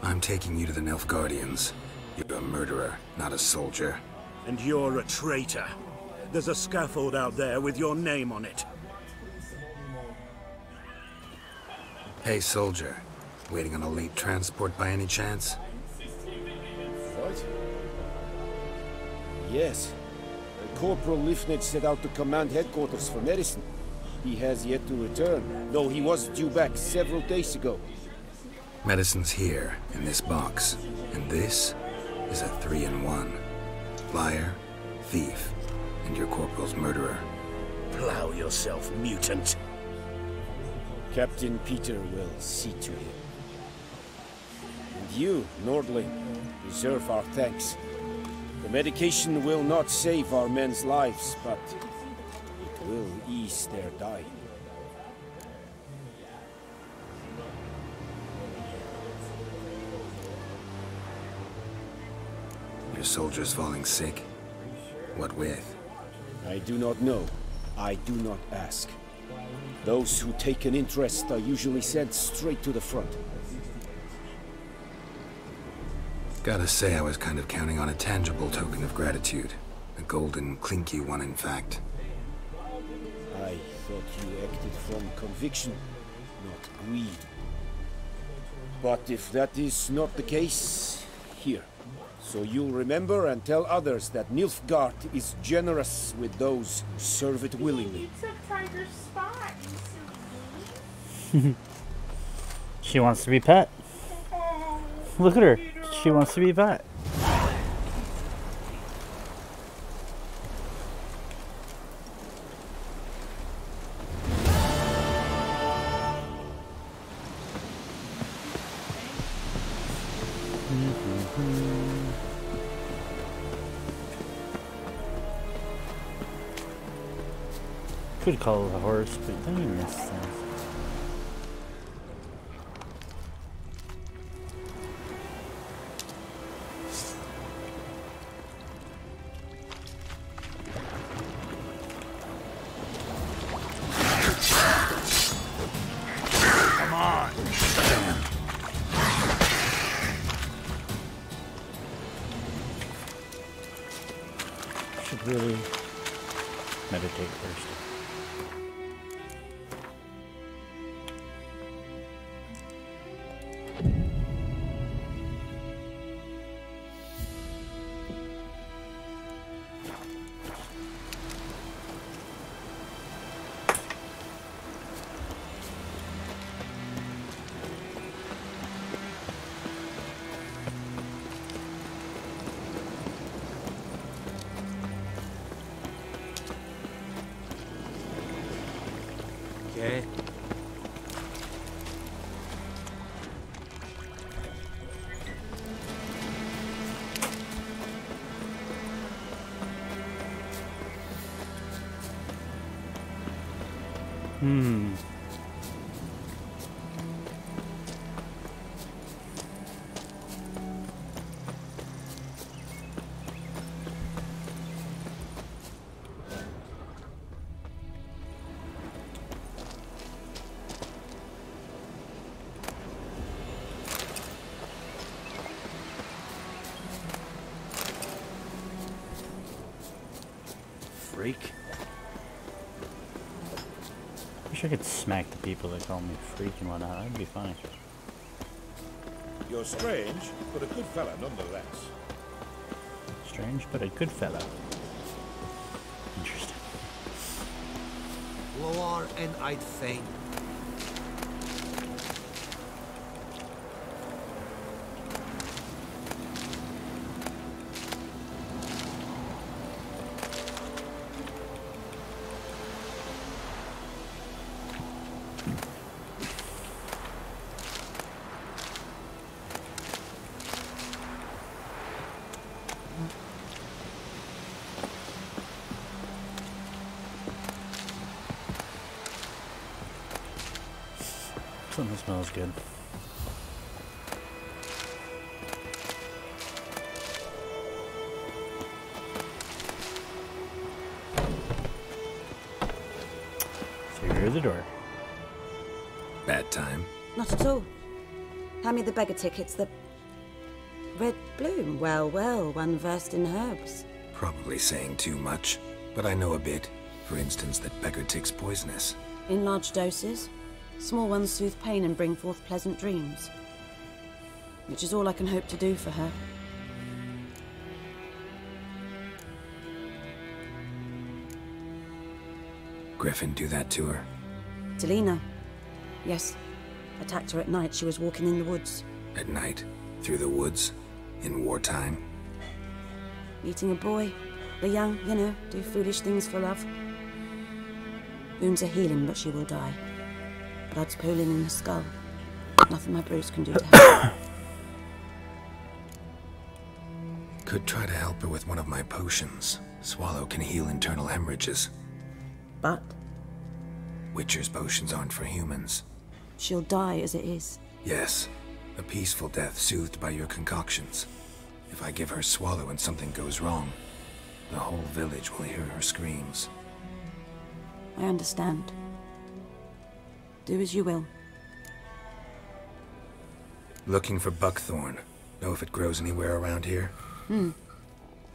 I'm taking you to the Nilfgaardians. You're a murderer, not a soldier. And you're a traitor. There's a scaffold out there with your name on it. Hey, soldier. Waiting on a late transport by any chance? What? Yes. Corporal Lifnitz set out to command headquarters for medicine. He has yet to return, though he was due back several days ago. Medicine's here, in this box. And this is a 3-in-1. Liar, thief, and your corporal's murderer. Plow yourself, mutant. Captain Peter will see to him. And you, Nordling, deserve our thanks. The medication will not save our men's lives, but it will ease their dying. Your soldiers falling sick? What with? I do not know. I do not ask. Those who take an interest are usually sent straight to the front. Gotta say, I was kind of counting on a tangible token of gratitude. A golden, clinky one, in fact. I thought you acted from conviction, not greed. But if that is not the case, here. So you'll remember and tell others that Nilfgaard is generous with those who serve it willingly. It's a tiger spot. She wants to be pet. Look at her. She wants to be pet. Could call it a horse, but don't even miss things. Come on! Damn. Should really meditate first. eh? Freak. Wish I could smack the people that call me freak and whatnot. That'd be funny. You're strange, but a good fella nonetheless. Strange, but a good fella. Interesting. Lower and I'd faint. Something smells good. Through the door. Bad time? Not at all. Hand me the beggar tickets, the red bloom. Well, well, one versed in herbs. Probably saying too much, but I know a bit. For instance, that beggar tick's poisonous. In large doses. Small ones soothe pain and bring forth pleasant dreams. Which is all I can hope to do for her. Griffin do that to her? To Lena. Yes. Attacked her at night. She was walking in the woods. At night? Through the woods? In wartime? Meeting a boy. The young, you know, do foolish things for love. Wounds are healing, but she will die. Blood's pooling in her skull. Nothing my bruise can do to her. Could try to help her with one of my potions. Swallow can heal internal hemorrhages. But? Witcher's potions aren't for humans. She'll die as it is. Yes. A peaceful death soothed by your concoctions. If I give her Swallow and something goes wrong, the whole village will hear her screams. I understand. Do as you will. Looking for buckthorn. Know if it grows anywhere around here?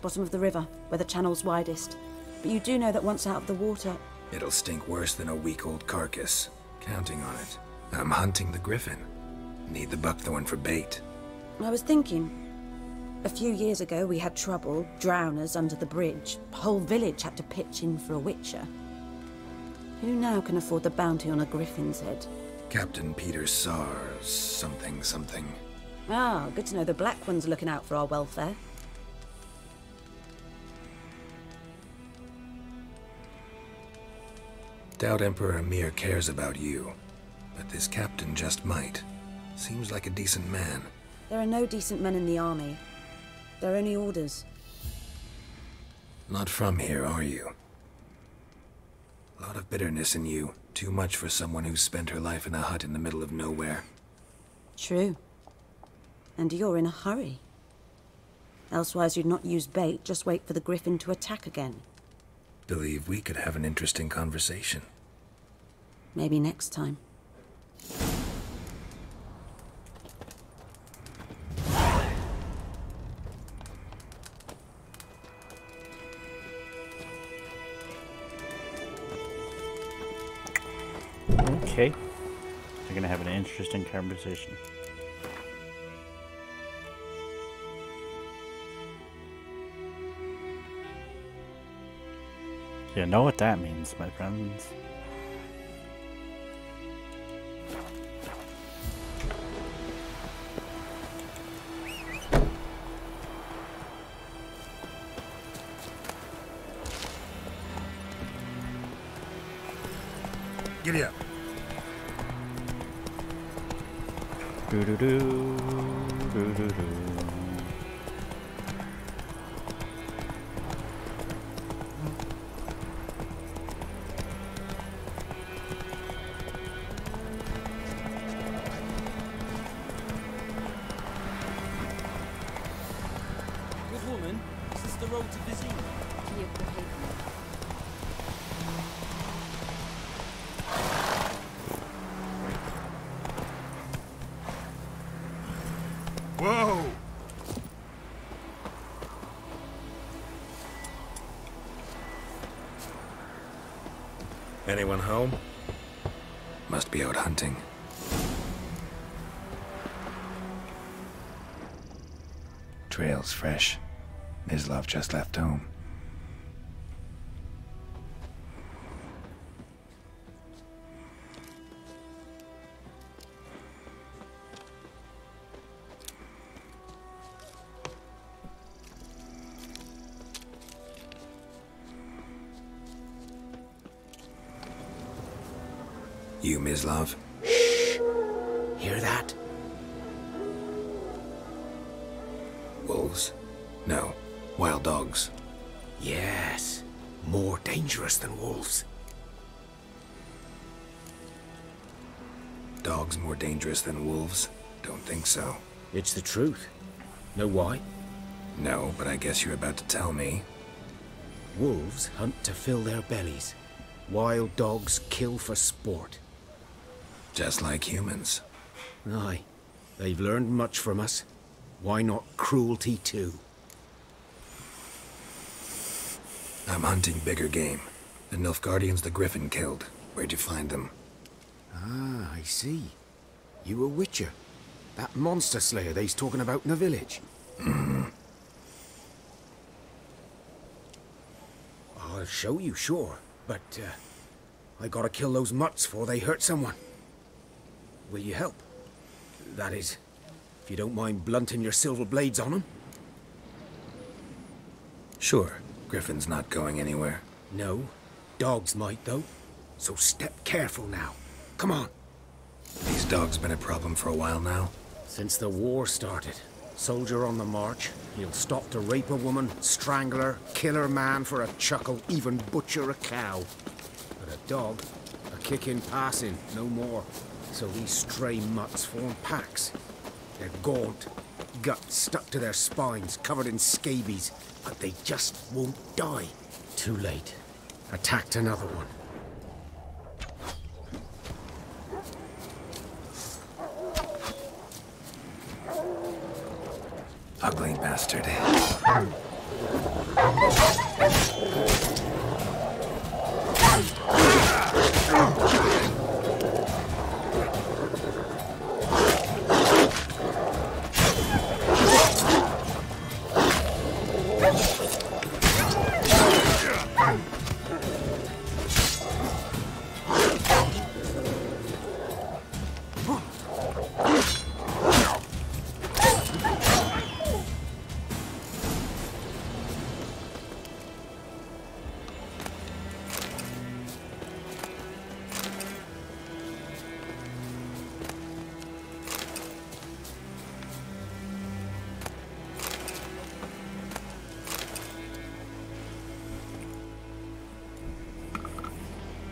Bottom of the river, where the channel's widest. But you do know that once out of the water... It'll stink worse than a week-old carcass. Counting on it. I'm hunting the griffin. Need the buckthorn for bait. I was thinking... A few years ago we had trouble, drowners under the bridge. The whole village had to pitch in for a witcher. Who now can afford the bounty on a griffin's head? Captain Peter Sar... something. Ah, good to know the Black One's looking out for our welfare. Doubt Emperor Emir cares about you. But this captain just might. Seems like a decent man. There are no decent men in the army. They're only orders. Not from here, are you? A lot of bitterness in you. Too much for someone who's spent her life in a hut in the middle of nowhere. True. And you're in a hurry. Elsewise you'd not use bait, just wait for the griffin to attack again. Believe we could have an interesting conversation. Maybe next time. Okay. They're gonna have an interesting conversation. You know what that means, my friends. Giddy up. Do do do do do do. Good woman, is this the road to Vizina? Whoa! Anyone home? Must be out hunting. Trail's fresh. Mislav just left home. You, Mislav? Shh! Hear that? Wolves? No. Wild dogs. Yes. More dangerous than wolves. Dogs more dangerous than wolves? Don't think so. It's the truth. Know why? No, but I guess you're about to tell me. Wolves hunt to fill their bellies. Wild dogs kill for sport. Just like humans. Aye. They've learned much from us. Why not cruelty too? I'm hunting bigger game. The Nilfgaardians the Griffin killed. Where'd you find them? Ah, I see. You a witcher. That monster slayer they's talking about in the village. Mm-hmm. I'll show you, sure. But, I gotta kill those mutts before they hurt someone. Will you help? That is, if you don't mind blunting your silver blades on them. Sure. Griffin's not going anywhere. No. Dogs might, though. So step careful now. Come on. These dogs been a problem for a while now? Since the war started. Soldier on the march. He'll stop to rape a woman, strangle her, kill her man for a chuckle, even butcher a cow. But a dog, a kick in passing, no more. So these stray mutts form packs. They're gaunt, guts stuck to their spines, covered in scabies, but they just won't die. Too late. Attacked another one. Ugly bastard.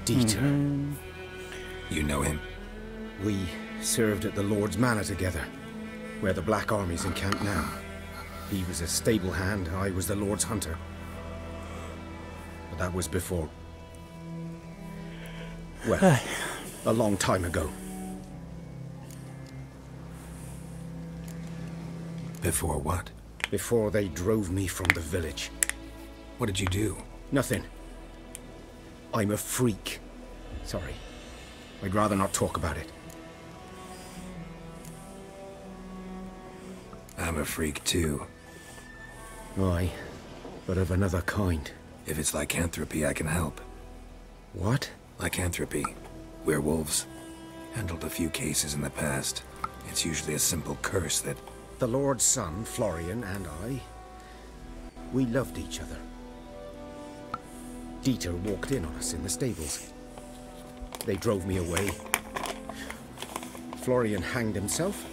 Dieter. You know him? We served at the Lord's Manor together, where the Black Army's encamped now. He was a stable hand, I was the Lord's hunter. But that was before... well, a long time ago. Before what? Before they drove me from the village. What did you do? Nothing. I'm a freak. Sorry. I'd rather not talk about it. I'm a freak too. Aye, but of another kind. If it's lycanthropy, I can help. What? Lycanthropy. Werewolves. Handled a few cases in the past. It's usually a simple curse that... The Lord's son, Florian, and I... we loved each other. Dieter walked in on us in the stables. They drove me away. Florian hanged himself,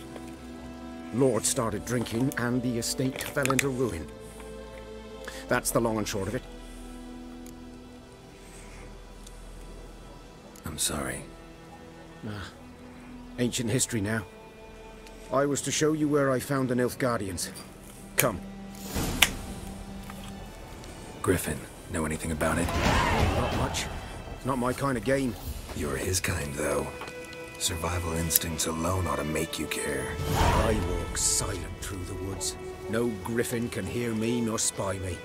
Lord started drinking and the estate fell into ruin. That's the long and short of it. I'm sorry. Ancient history now. I was to show you where I found the Nilfgaardians. Come. Griffin, know anything about it? Not much. It's not my kind of game. You're his kind, though. Survival instincts alone ought to make you care. I walk silent through the woods. No griffin can hear me nor spy me.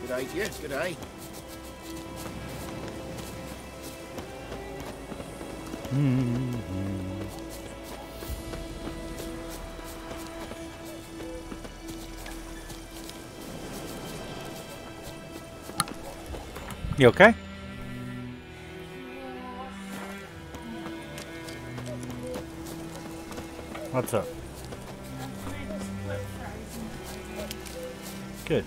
Good day to you. Good day. You okay? What's up? Good.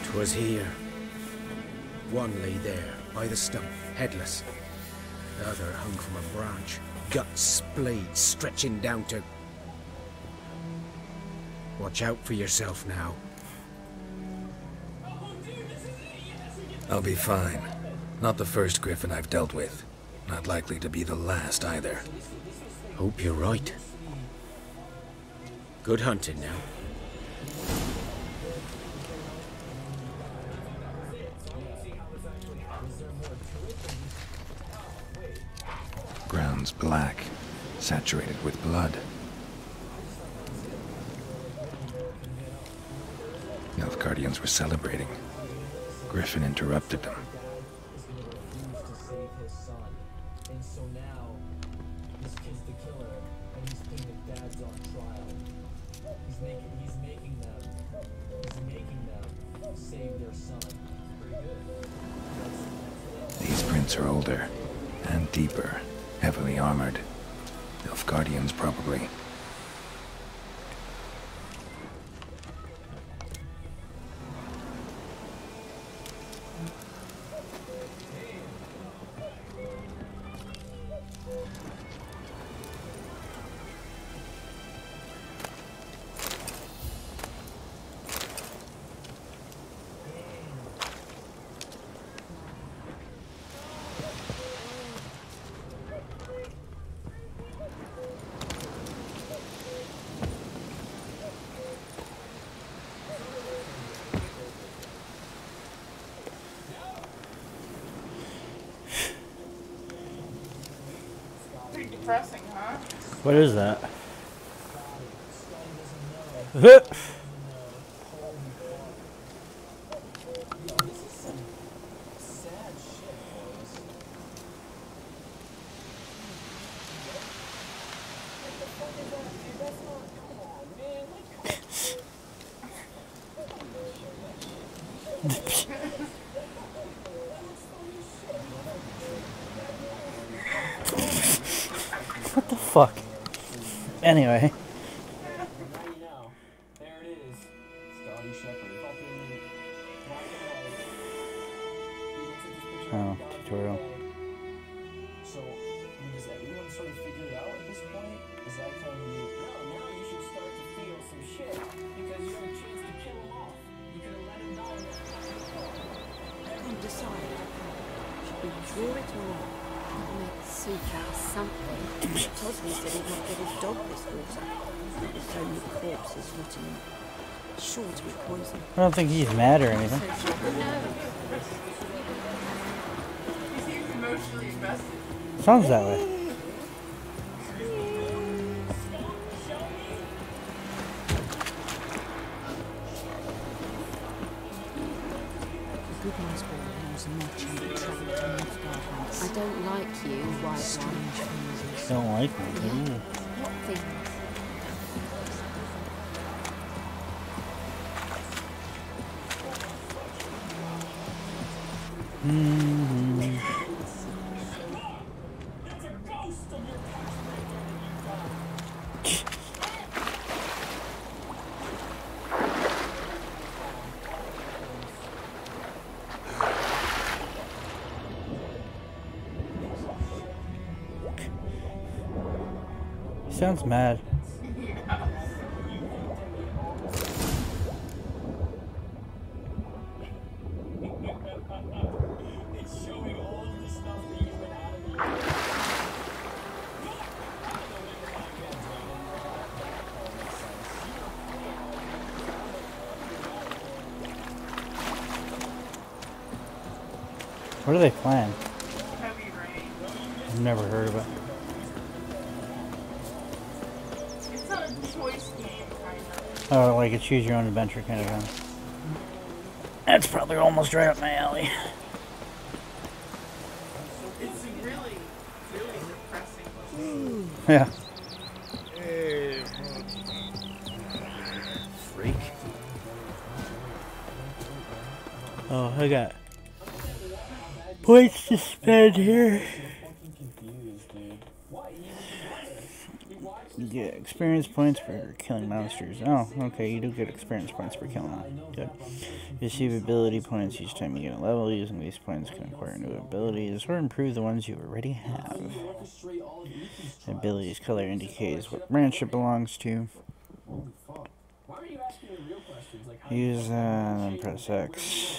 'Twas here. One lay there, by the stump, headless. The other hung from a branch, guts splayed, stretching down to... Watch out for yourself now. I'll be fine. Not the first griffin I've dealt with. Not likely to be the last either. Hope you're right. Good hunting now. Ground's black, saturated with blood. Nilfgaardians were celebrating. Griffin interrupted them. These prints are older and deeper, heavily armored. Nilfgaardians, probably. Depressing, huh? What is that? What the fuck? Anyway. Oh, tutorial. So, is everyone sort of figured it out at this point? Is that telling you, no, now you should start to feel some shit because you have a chance to kill him off. You could have let him die. And decide, should we draw it or make soup out of something? Tosby said he'd not get his dog this water. There's so many corpses rotting in. Sure to be poison. I don't think he's mad or anything. He seems emotionally invested. Sounds that way. I don't like you, white one. Don't like me. What things? sounds mad. What do they plan? I've never heard of it. It's a choice game, kind of. Oh, like a choose your own adventure kind of thing. That's probably almost right up my alley. It's really, really depressing. Yeah. Freak. Oh, I got points to spend here. You get experience points for killing monsters. Oh, okay, you do get experience points for killing them. Good. You receive ability points each time you get a level. Using these points can acquire new abilities or improve the ones you already have. The ability's color indicates what branch it belongs to. Use then press X.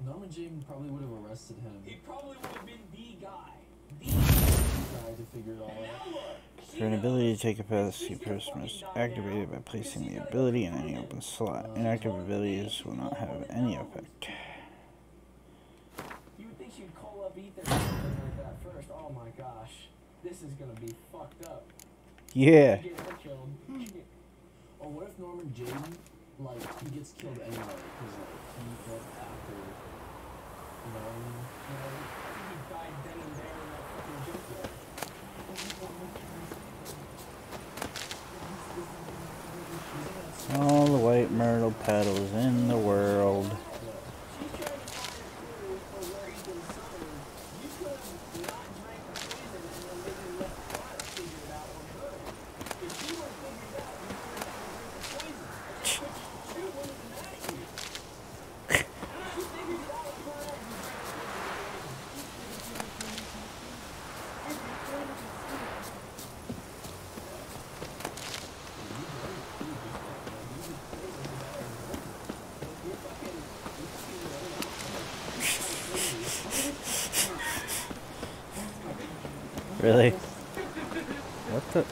Norman Jaden probably would have arrested him. He probably would have been the guy. The guy to figure it all out. For an ability to take effect, the person must activate it by placing the ability in any open slot. Inactive abilities will not have any effect. You would think she'd call up Ethan or something like that first. Oh my gosh. This is gonna be fucked up. Yeah. Get her killed. Or what if Norman Jaden, like, he gets killed anyway, because, like, he was after, you know what I mean? You know, I think he died then and there in that fucking junkyard. All the white myrtle petals in the world. Really? What the?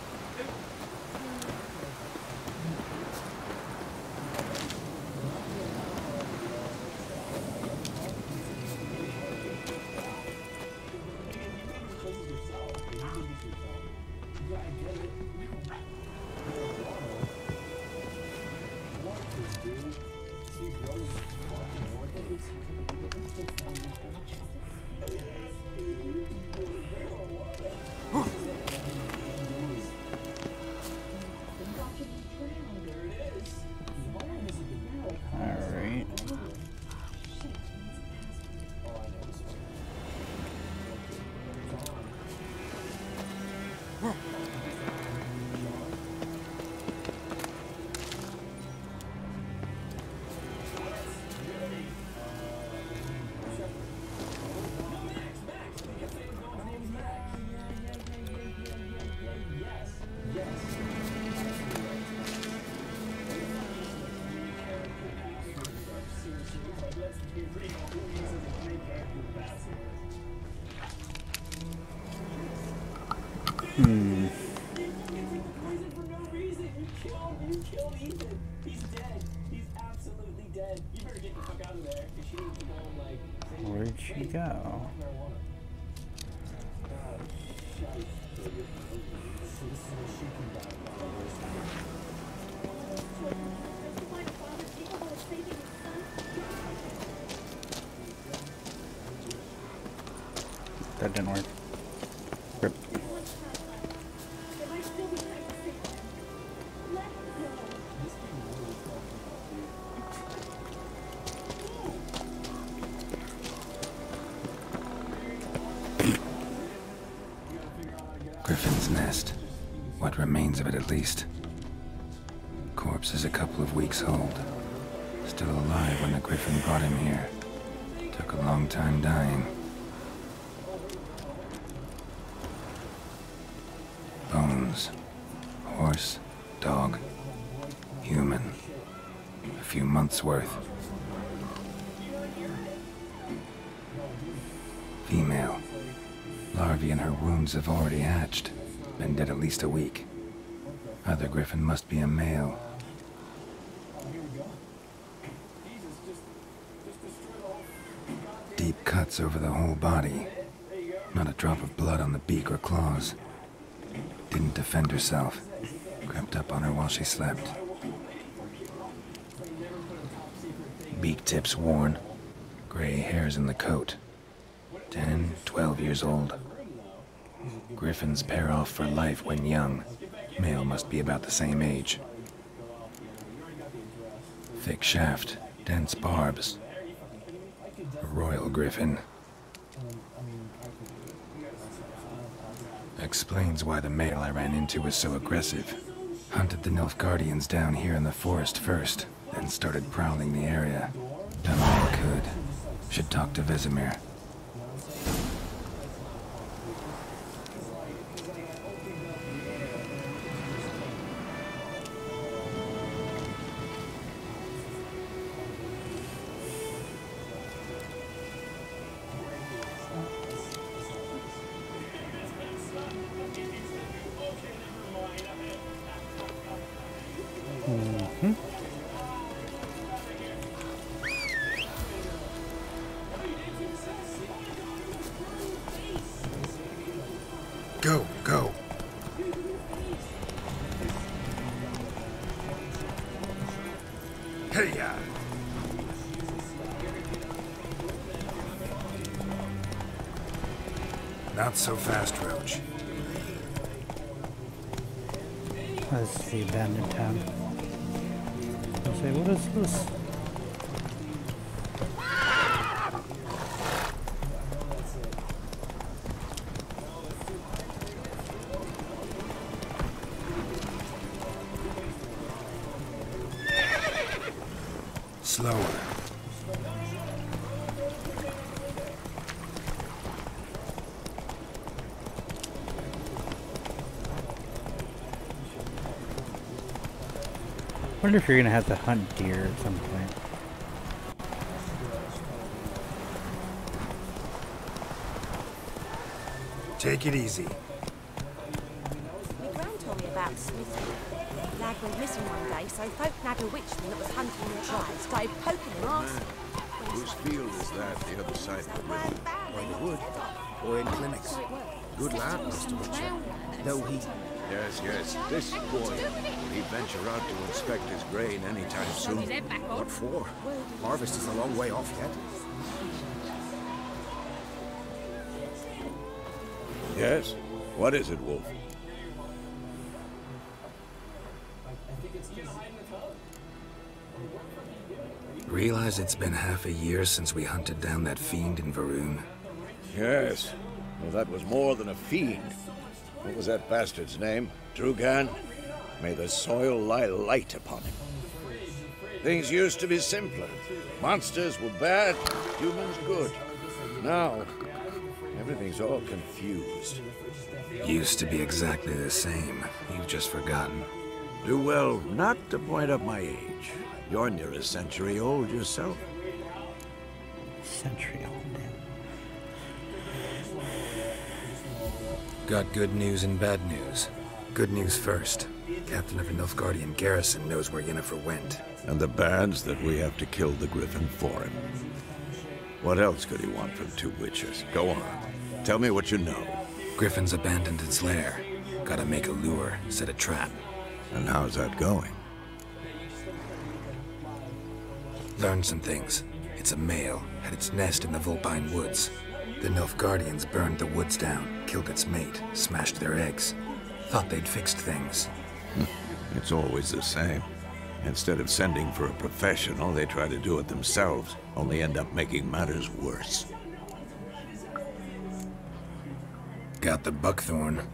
You killed Ethan. He's dead. He's absolutely dead. You better get the fuck out of there. Because she needs to go and, like, save Where'd she go? That didn't work. Rip. Griffin's nest. What remains of it, at least. Corpse is a couple of weeks old. Still alive when the Griffin brought him here. Took a long time dying. clothes. Horse, dog, human. A few months' worth. Female. Larvae in her wounds have already hatched. Been dead at least a week. Other griffin must be a male. Deep cuts over the whole body. Not a drop of blood on the beak or claws. Didn't defend herself. Crept up on her while she slept. Beak tips worn. Gray hairs in the coat. 10, 12 years old. Griffins pair off for life when young. Male must be about the same age. Thick shaft, dense barbs. A royal griffin. Explains why the male I ran into was so aggressive. Hunted the Nilfgaardians down here in the forest first, then started prowling the area. Done all I could. Should talk to Vesemir. Go, go. Hey-ya! Not so fast, Roach. That's the abandoned town. I'll say, what is this? Slower. I wonder if you're gonna have to hunt deer at some point. Take it easy. My gran told me about Smeaton. Lad went missing one day, so folk nabbed a witchman that was hunting the tribe, started poking him arse. Whose field is that, the other side of the river? By the wood, or in clinics. Good lad, Mr. Butcher. Though he... Yes, yes. This boy, will he venture out to inspect his grain anytime soon? What for? Harvest is a long way off yet. Yes? What is it, Wolf? Realize it's been half a year since we hunted down that fiend in Varun? Yes. Well, that was more than a fiend. What was that bastard's name? Drugan? May the soil lie light upon him. Things used to be simpler. Monsters were bad, humans good. Now, everything's all confused. Used to be exactly the same. You've just forgotten. Do well not to point up my age. You're near a century old yourself. Century old, Got good news and bad news. Good news first. Captain of the Nilfgaardian garrison knows where Yennefer went. And the bad's that we have to kill the Griffin for him. What else could he want from two witches? Go on. Tell me what you know. Griffin's abandoned its lair. Gotta make a lure, set a trap. And how's that going? Learned some things. It's a male, had its nest in the Vulpine Woods. The Nilfgaardians burned the woods down, killed its mate, smashed their eggs. Thought they'd fixed things. It's always the same. Instead of sending for a professional, they try to do it themselves, only end up making matters worse. Got the buckthorn.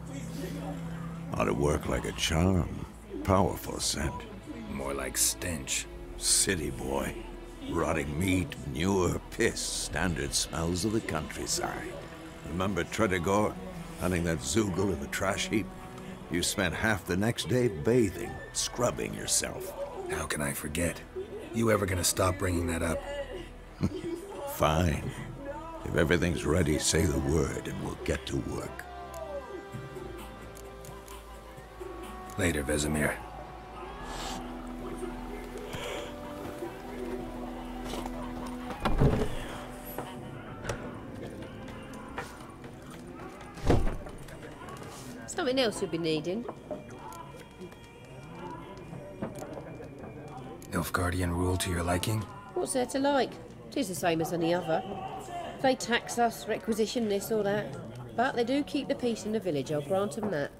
Ought to work like a charm. Powerful scent. More like stench. City boy. Rotting meat, manure, piss, standard smells of the countryside. Remember Tredegor? Hunting that Zoogle in the trash heap? You spent half the next day bathing, scrubbing yourself. How can I forget? You ever gonna stop bringing that up? Fine. If everything's ready, say the word and we'll get to work. Later, Vesemir. Something else you'll be needing. Nilfgaardian rule to your liking? What's there to like? 'Tis the same as any other. They tax us, requisition this or that. But they do keep the peace in the village, I'll grant them that.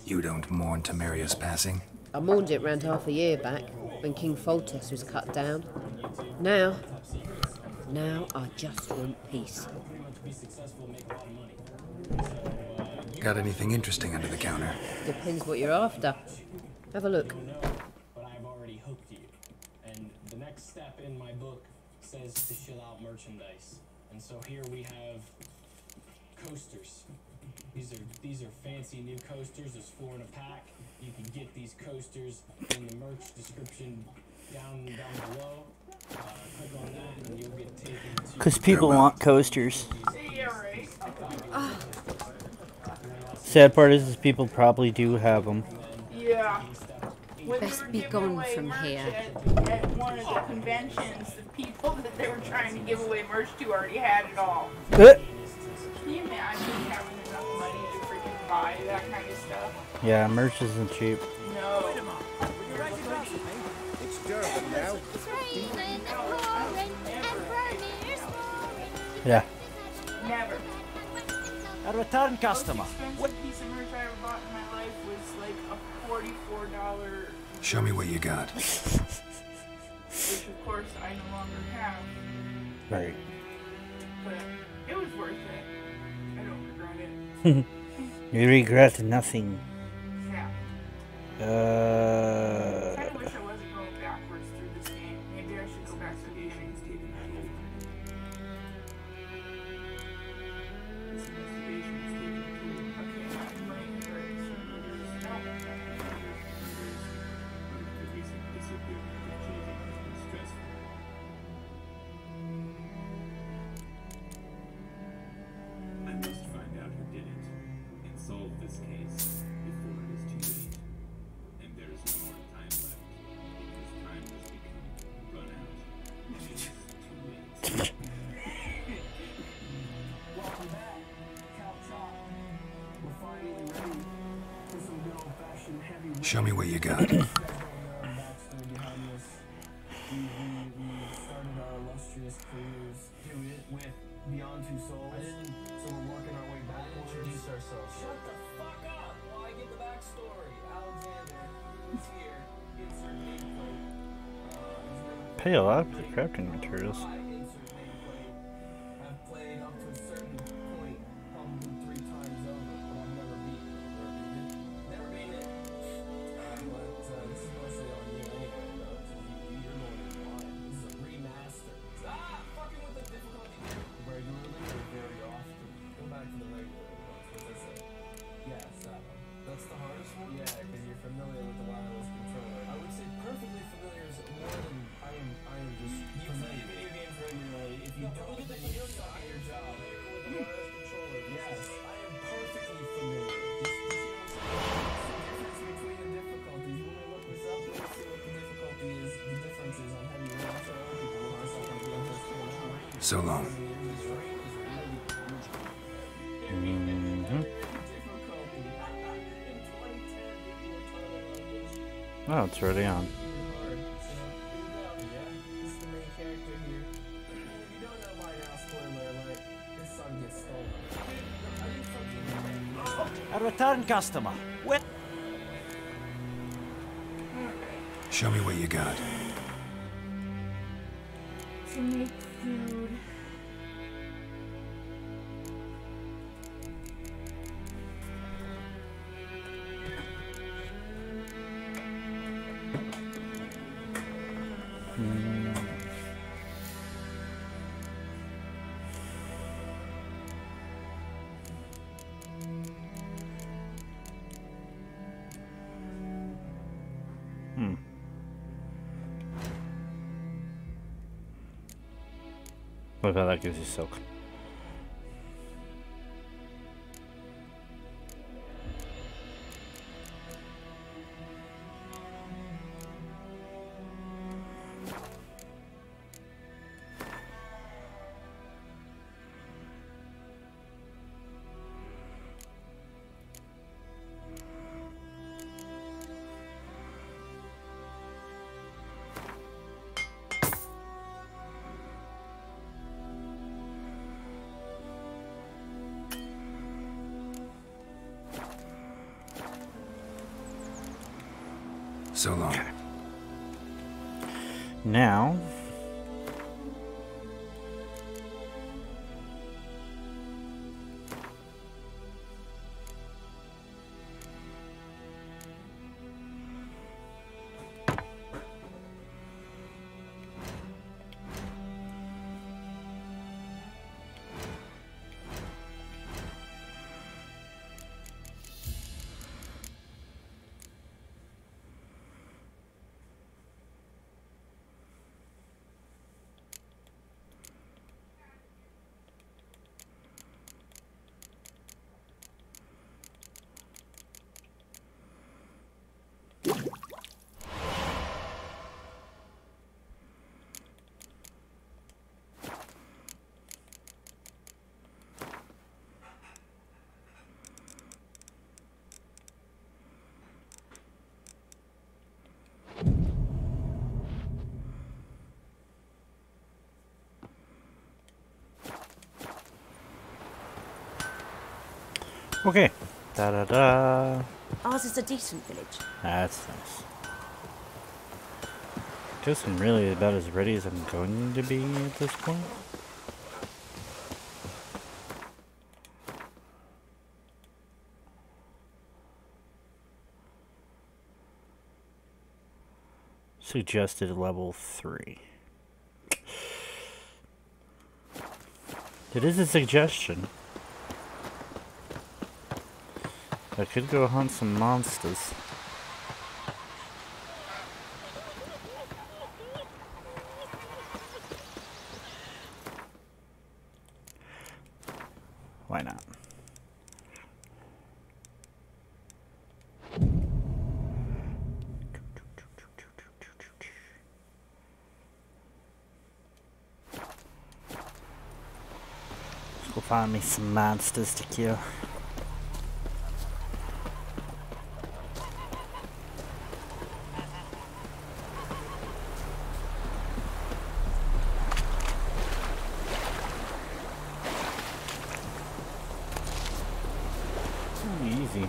You don't mourn Temeria's passing? I mourned it round half a year back, when King Foltest was cut down. Now I just want peace. Got anything interesting under the counter? Depends what you're after. Have a look. But I've already hooked you. And the next step in my book says to shill out merchandise. And so here we have coasters. These are fancy new coasters. There's 4 in a pack. You can get these coasters in the merch description down below. Click on that and you'll get taken to... Because people want coasters. Sad part is people probably do have them. Yeah. Best be gone from here. At one of the conventions, the people that they were trying to give away merch to already had it all. Can you imagine having enough money to freaking buy that kind of stuff? Yeah, merch isn't cheap. No. It's Durban now. Yeah. Never. A return customer. The most expensive piece of merch I ever bought in my life was like a $44. Show me what you got. Which of course I no longer have. Right. But it was worth it. I don't regret it. You regret nothing. Yeah. I kinda wish I wasn't going backwards through this game. Maybe I should go back to the beginning and take it back. This investigation is taking too. Okay, I'm running the brakes. No. The recent disappearance of children is stressful. I must find out who did it and solve this case before it is too late. And there is no more time left because time has become run out and it is too late. Welcome back, Couch Chop. We're finally ready for some good old-fashioned heavy. Show me what you got. Backstory behind this. We started our illustrious careers with Beyond Two Souls. So we're working our way back. Introduce ourselves. Shut the fuck up while I get the backstory. Alexander is here. Insert nameplate. Pay a lot for the crafting materials. Insert nameplate. I've played up to a certain point, probably 3 times over, but I've never beaten it. Never beaten it. But this is mostly on you anyway, though. You're going to blind. This is a remaster. Fucking with the difficulty regularly or very often. Go back to the regular ones. What's that say? Yes, that one. That's the hardest one? Yeah, because you're familiar with the wireless controller. I would say perfectly familiar is more than I am just... You play video games regularly. If you don't, then you suck at your job. With the wireless controller. Yes, I am perfectly familiar. Just you know what I'm saying? The difference between the difficulties. When I look this up, let's see what the difficulty is. The difference is on heavy rain. I'm sure other people will also be interested in that. So long. Oh, it's already on. A return customer. What? Show me what you got. To make food. What about that gives you silk? So long. Now, okay. Da da da. Ours is a decent village. That's nice. Guess I'm really about as ready as I'm going to be at this point. Suggested level 3. It is a suggestion. I could go hunt some monsters. Why not? Let's go find me some monsters to kill. Easy.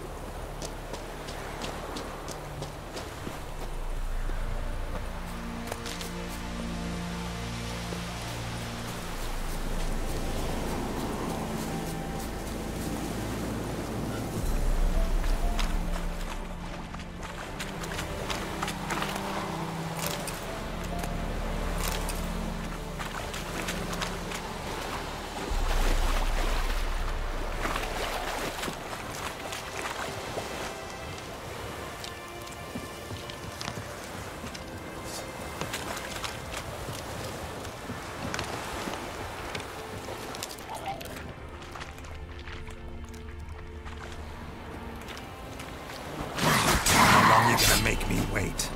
Gonna make me wait.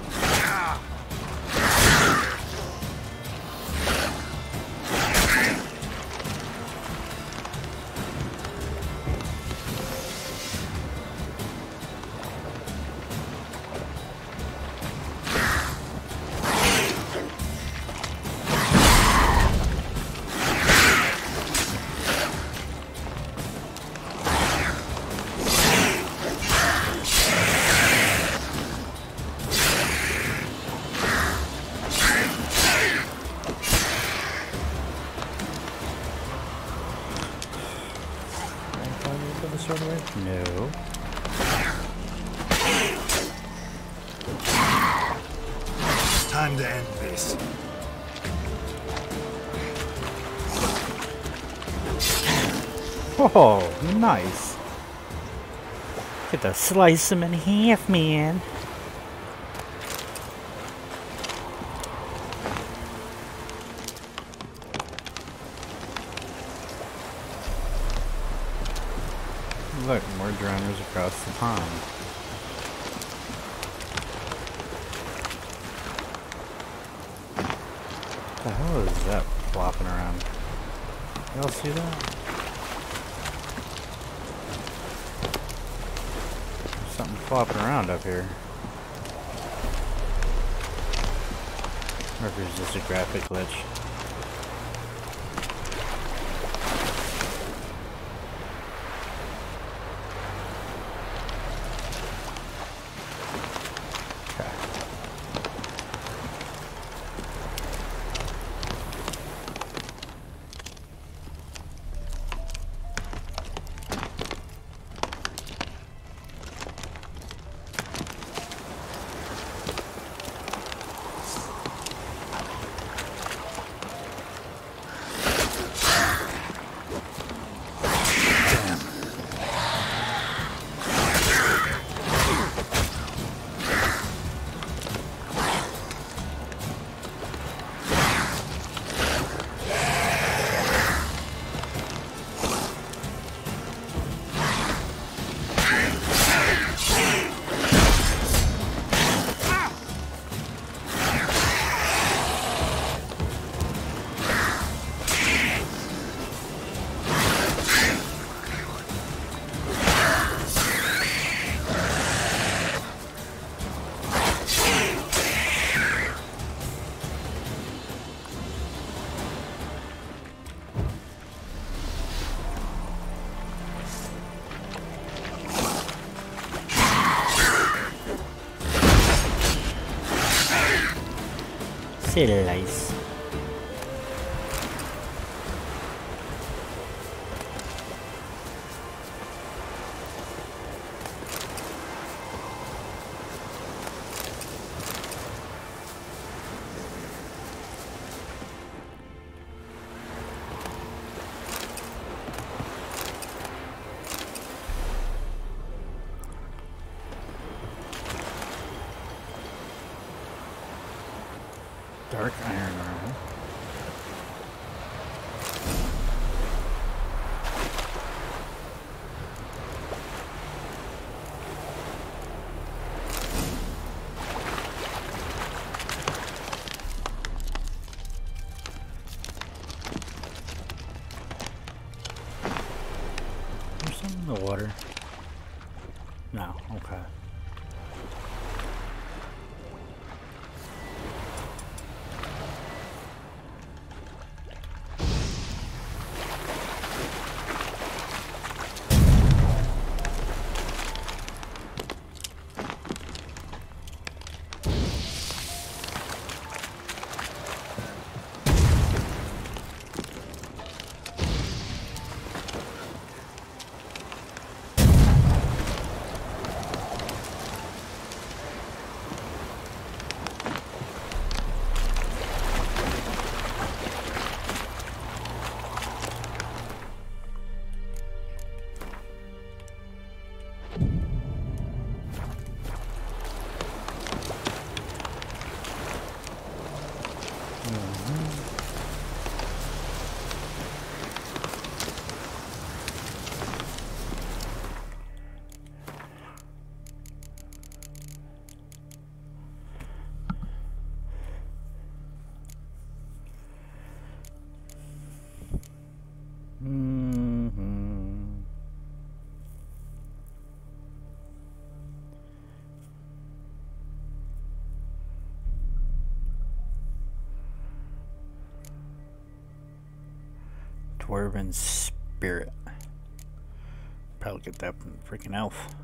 No. It's time to end this. Oh, nice. Get to slice him in half, man. more drowners across the pond. What the hell is that flopping around? Y'all see that? There's something flopping around up here. Or if it's just a graphic glitch. Silly lice. Dark iron armor. There's some in the water. No, okay. Dwarven spirit. Probably get that from the freaking elf.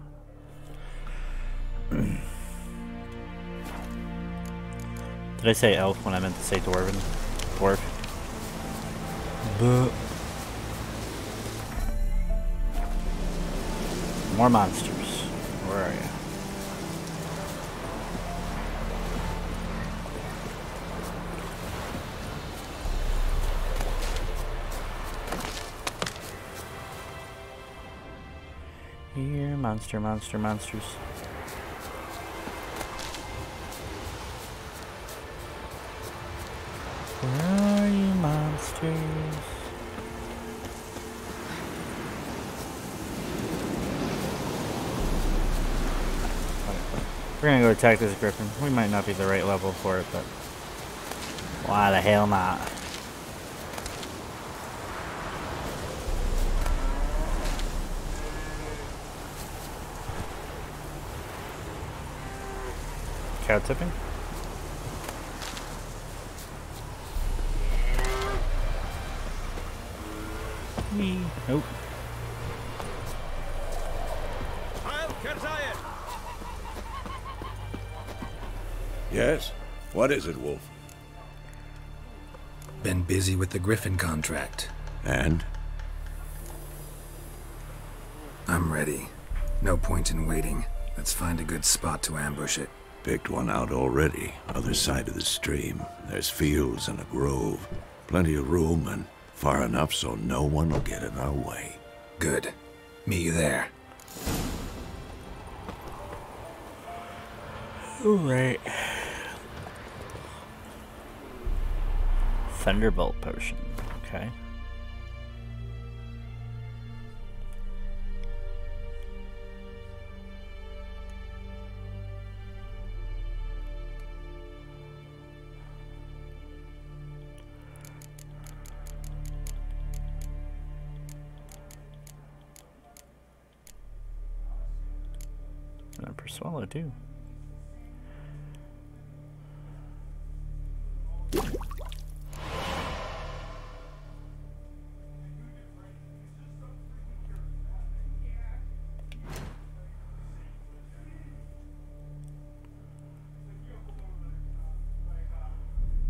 Did I say elf when I meant to say dwarven? Dwarf. But more monsters. Where are you? Here, monsters. Where are you, monsters? We're gonna go attack this griffin. We might not be the right level for it, but why the hell not? Cow tipping? Me. Nope. Yes? What is it, Wolf? Been busy with the Griffin contract. And? I'm ready. No point in waiting. Let's find a good spot to ambush it. Picked one out already. Other side of the stream. There's fields and a grove. Plenty of room and far enough so no one will get in our way. Good. Meet you there. Alright. Thunderbolt potion. Okay. And a Perswallow too.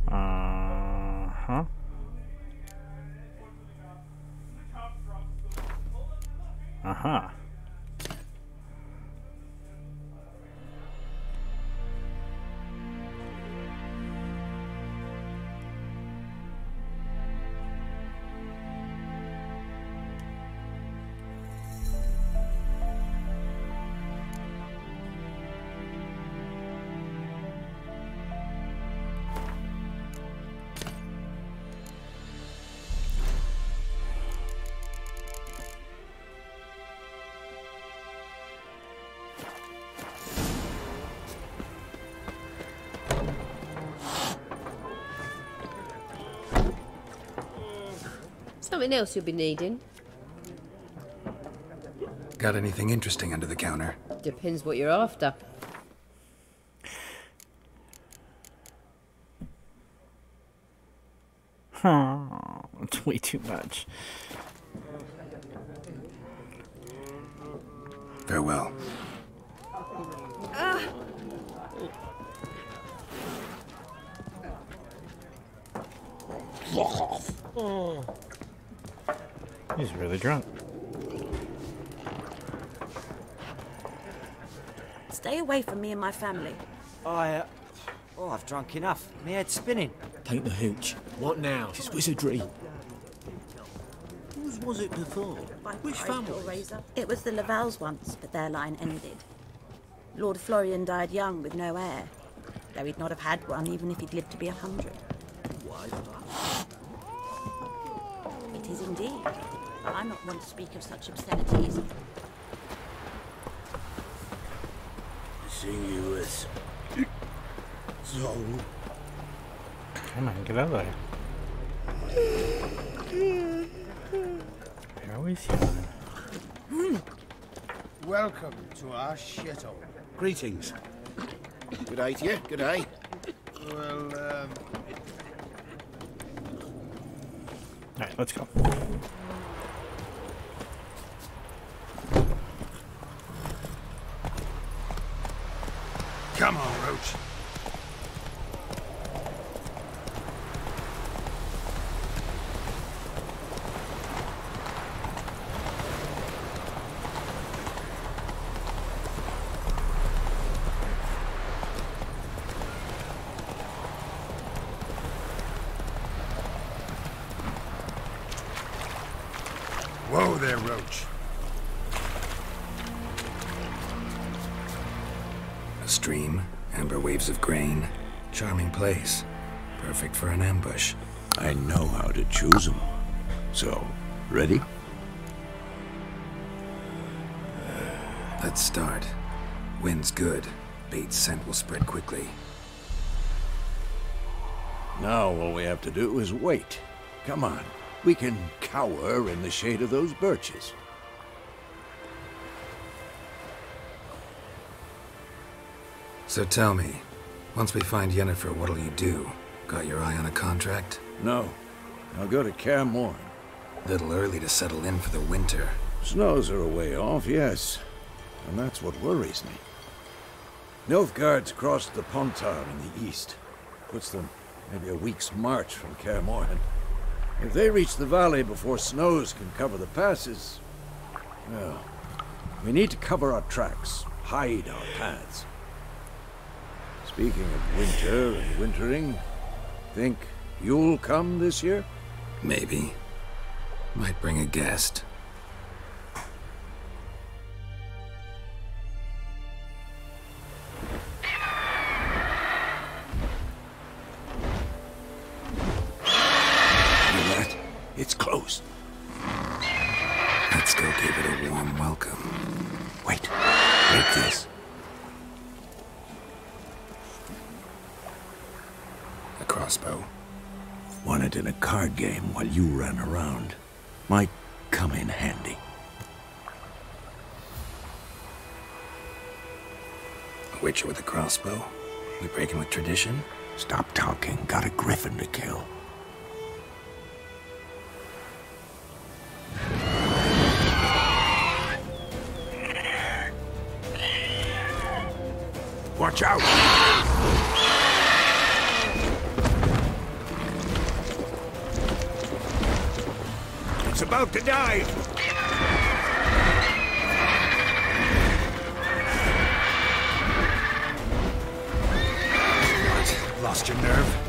Uh-huh. Uh-huh. Something else you'll be needing? Got anything interesting under the counter? Depends what you're after. Oh, it's way too much. Farewell. He's really drunk. Stay away from me and my family. I've drunk enough. My head's spinning. Take the hooch. What now? It's wizardry. Whose was it before? Which family? It was the Lavals once, but their line ended. Lord Florian died young with no heir, though he'd not have had one even if he'd lived to be 100. Why? It is indeed. But I'm not one to speak of such obscenities. Seeing you as so. Come on, get out of there. You're always yawning. Welcome to our chateau. Greetings. Good day to you. Good day. Well, Alright, let's go. Come on, Roach. Whoa there, Roach. A stream, amber waves of grain. Charming place. Perfect for an ambush. I know how to choose them. So, ready? Let's start. Wind's good. Bates' scent will spread quickly. Now all we have to do is wait. Come on. We can cower in the shade of those birches. So tell me, once we find Yennefer, what'll you do? Got your eye on a contract? No. I'll go to Kaer Morhen. Little early to settle in for the winter. Snows are a way off, yes. And that's what worries me. Nilfgaard's crossed the Pontar in the east. Puts them maybe a week's march from Kaer Morhen. If they reach the valley before snows can cover the passes, well, we need to cover our tracks, hide our paths. Speaking of winter and wintering, think you'll come this year? Maybe. Might bring a guest. It's close. Let's go give it a warm welcome. Wait. Take this. A crossbow. Won it in a card game while you ran around. Might come in handy. A witcher with a crossbow? We breaking with tradition? Stop talking. Got a griffin to kill. Watch out! It's about to dive! What? Lost your nerve?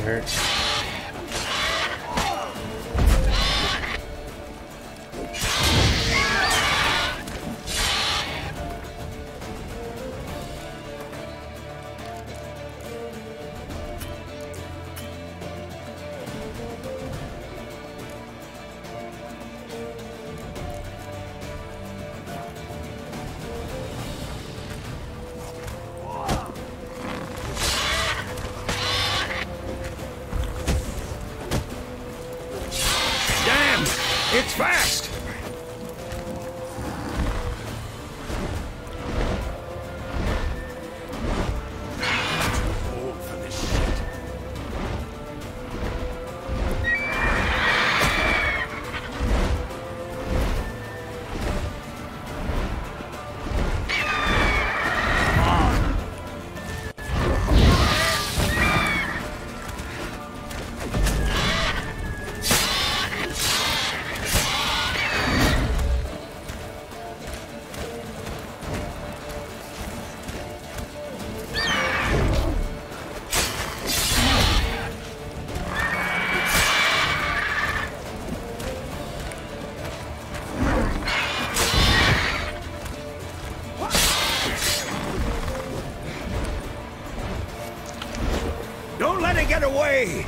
Hurt. It's fast! Old for this shit. Don't let it get away!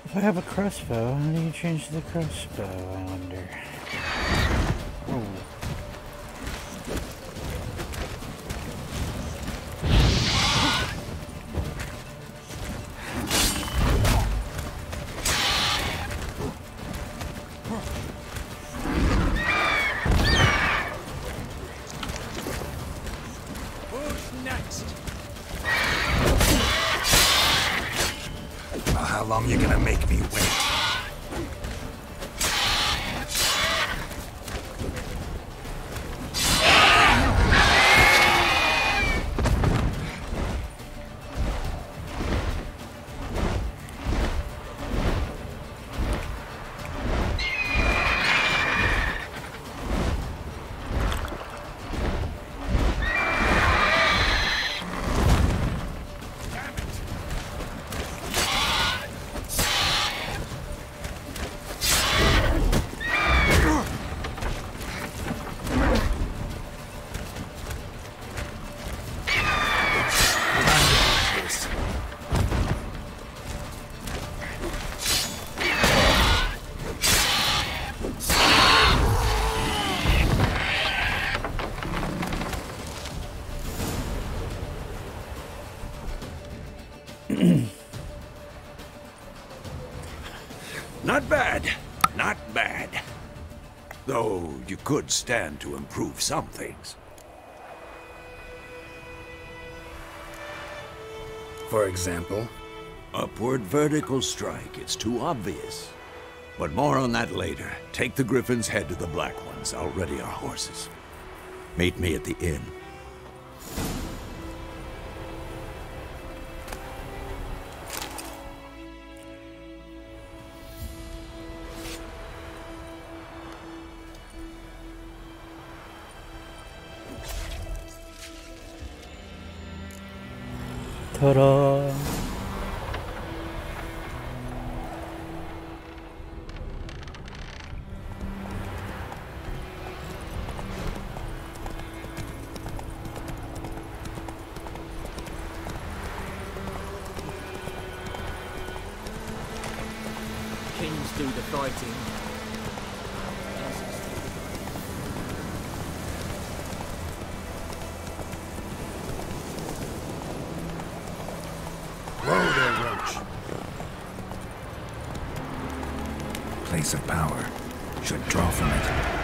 If I have a crossbow, how do you change the crossbow, I wonder? Oh. Who's next? Well, how long you gonna make me wait? Not bad. Not bad. Though you could stand to improve some things. For example? Upward vertical strike. It's too obvious. But more on that later. Take the Griffin's head to the Black Ones. I'll ready our horses. Meet me at the inn. Ta-da! Kings do the fighting. Whoa there, Roach. Place of power. Should draw from it.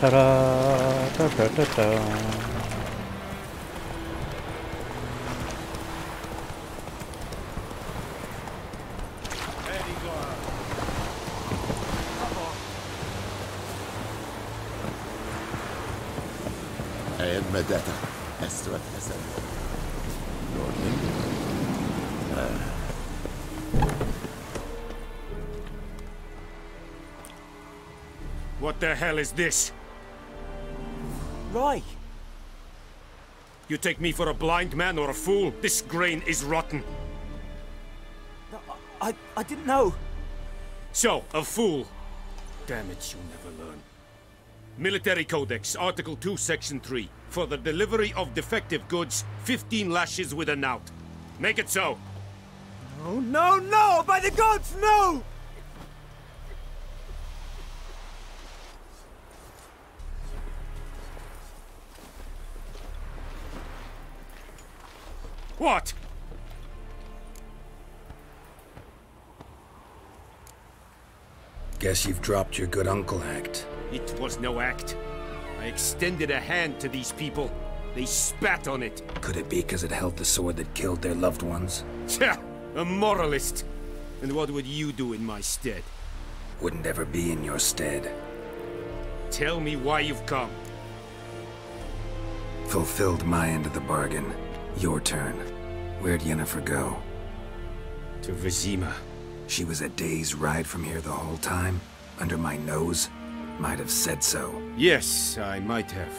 Ta-da! Ta-ta-ta-ta! Medetta. What the hell is this? Right. You take me for a blind man or a fool? This grain is rotten. I didn't know. So, a fool. Damn it, you'll never learn. Military Codex, Article 2, Section 3. For the delivery of defective goods, 15 lashes with a knout. Make it so. No, no, no! By the gods, no! What? Guess you've dropped your good uncle act. It was no act. I extended a hand to these people. They spat on it. Could it be because it held the sword that killed their loved ones? Tja, a moralist. And what would you do in my stead? Wouldn't ever be in your stead. Tell me why you've come. Fulfilled my end of the bargain. Your turn. Where'd Yennefer go? To Vizima. She was a day's ride from here the whole time? Under my nose? Might have said so. Yes, I might have.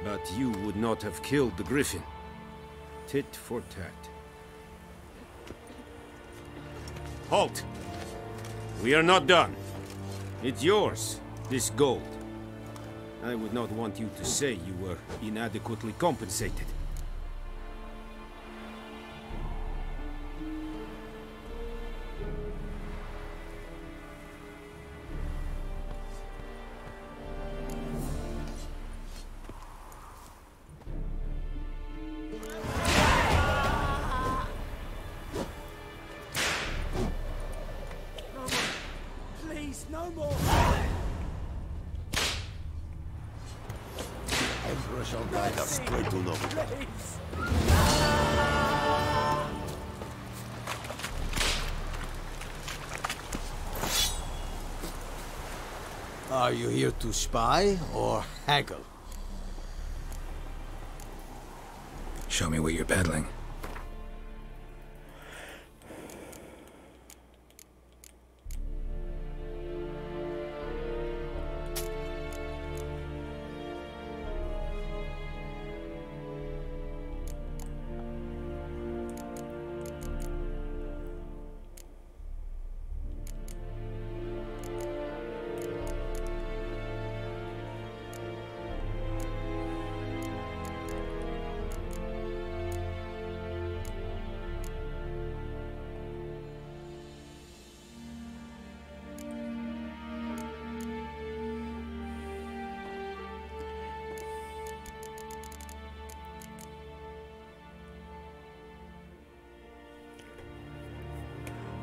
But you would not have killed the griffin. Tit for tat. Halt! We are not done. It's yours, this gold. I would not want you to say you were inadequately compensated. Please, no more! Emperor shall guide us straight to Nova. Are you here to spy or haggle? Show me what you're peddling.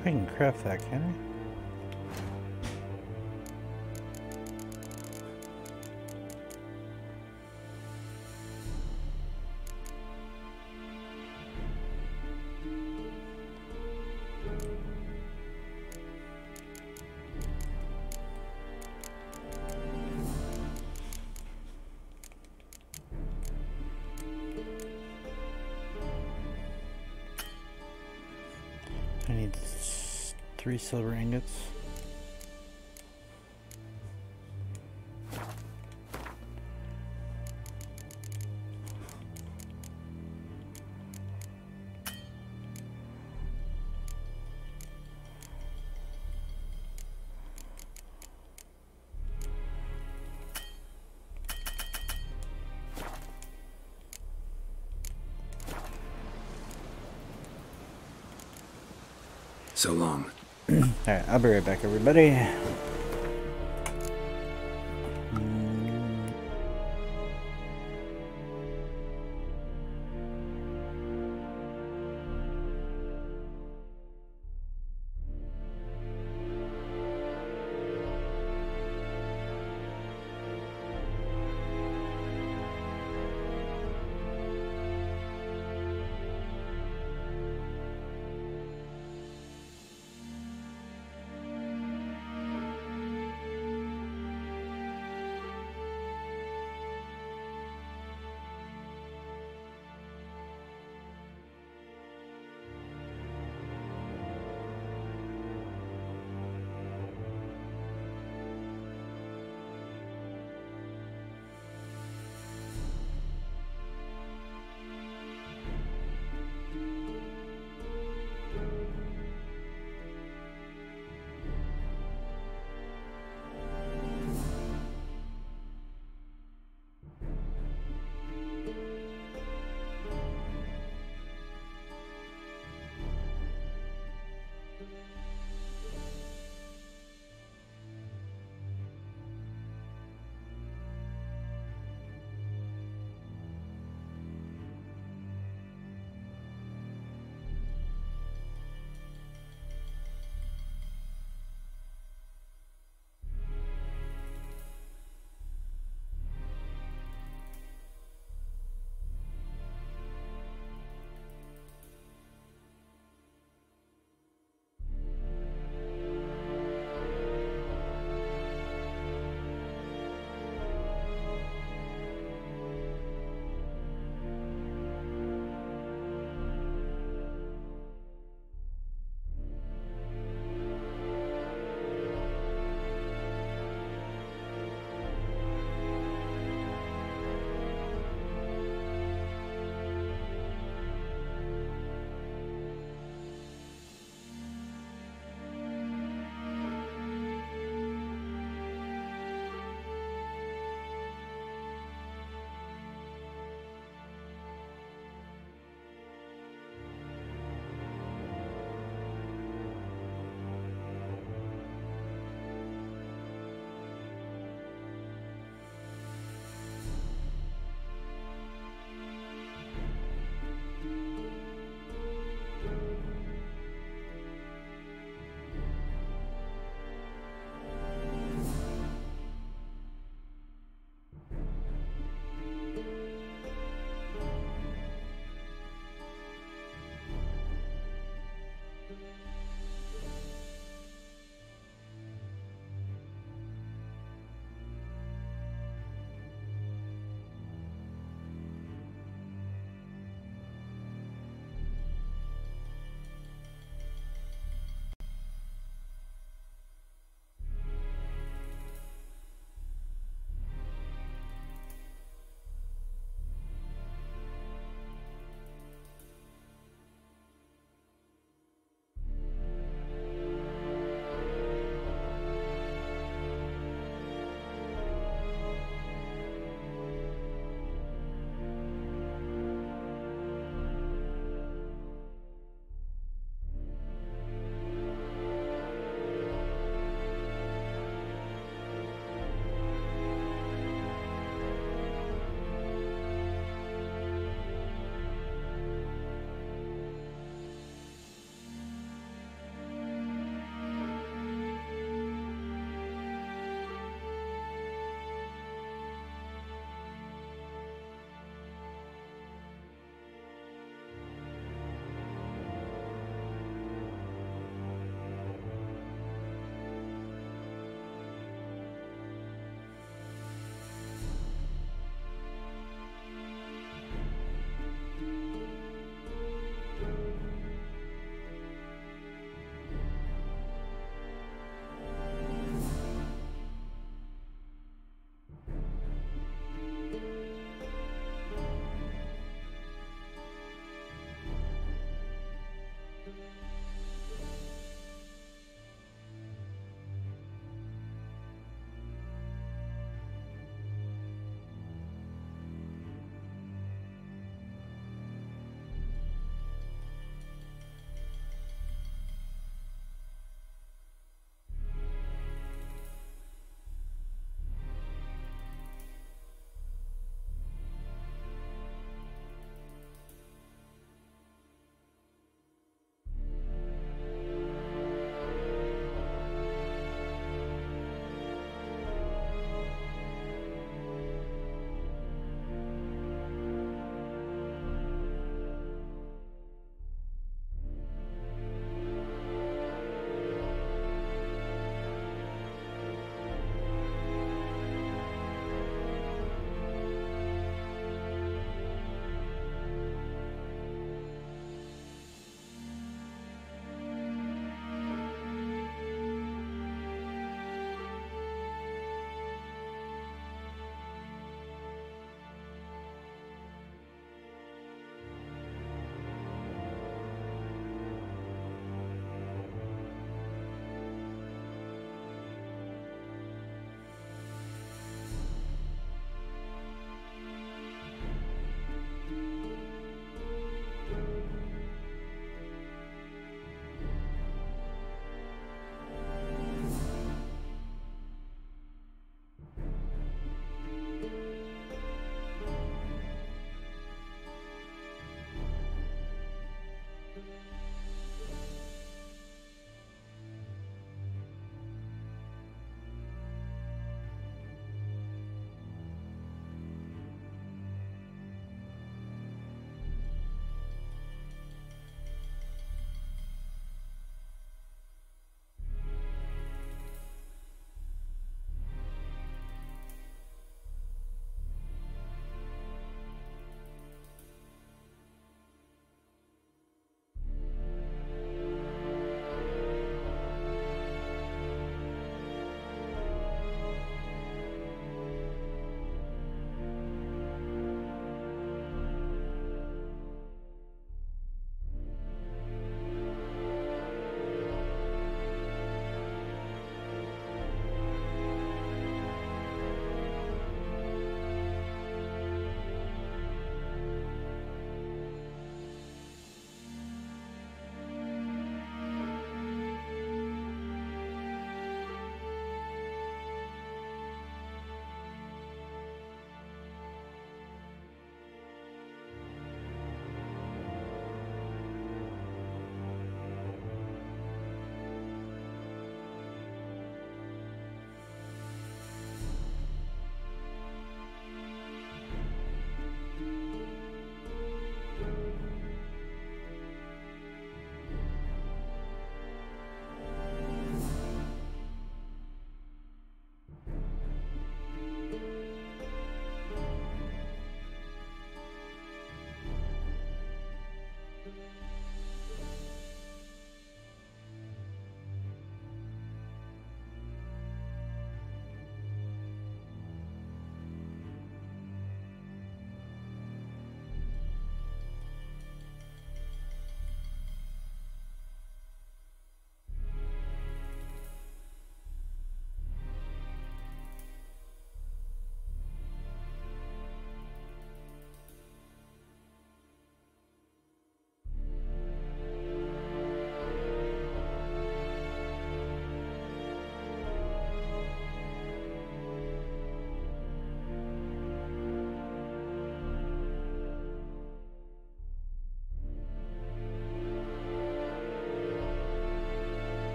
I can craft that, can I? I need 3 silver ingots. So long. Alright, I'll be right back, everybody.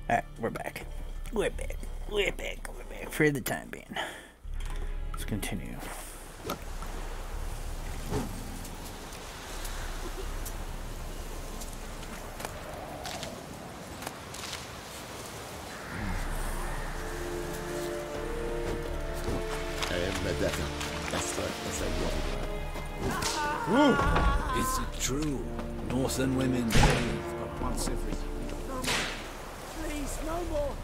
Alright, we're back. We're back. We're back. We're back for the time being. Let's continue. Is it true? Northern women bathe but once every... Please, no more!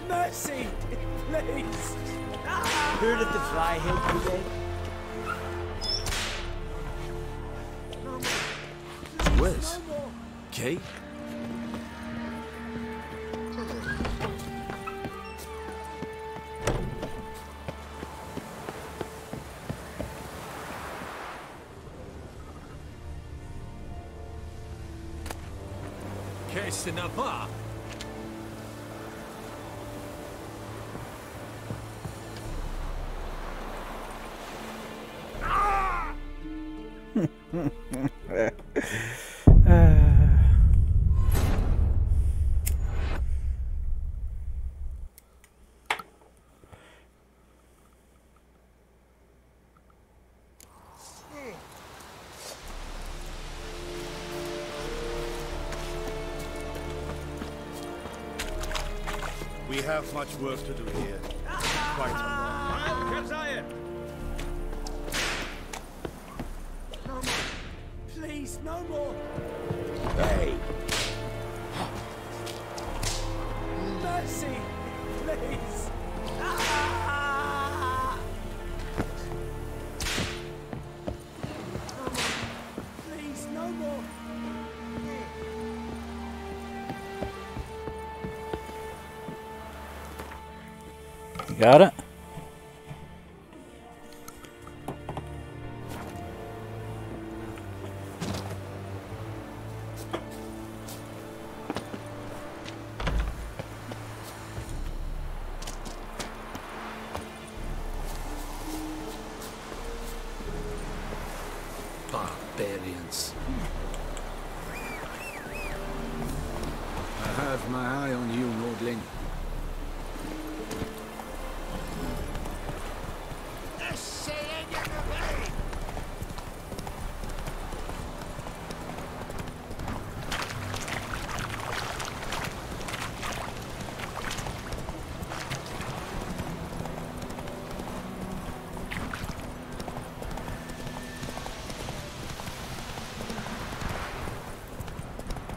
Mercy! Please! Heard of the Flyhead Brigade? Where's? Kate? Ce n'a pas. We have much work to do here. Quite a lot. No more! Please, no more! Hey! Mercy! Please! Please, no more! You got it? Barbarians. I have my eye on you, Nordling.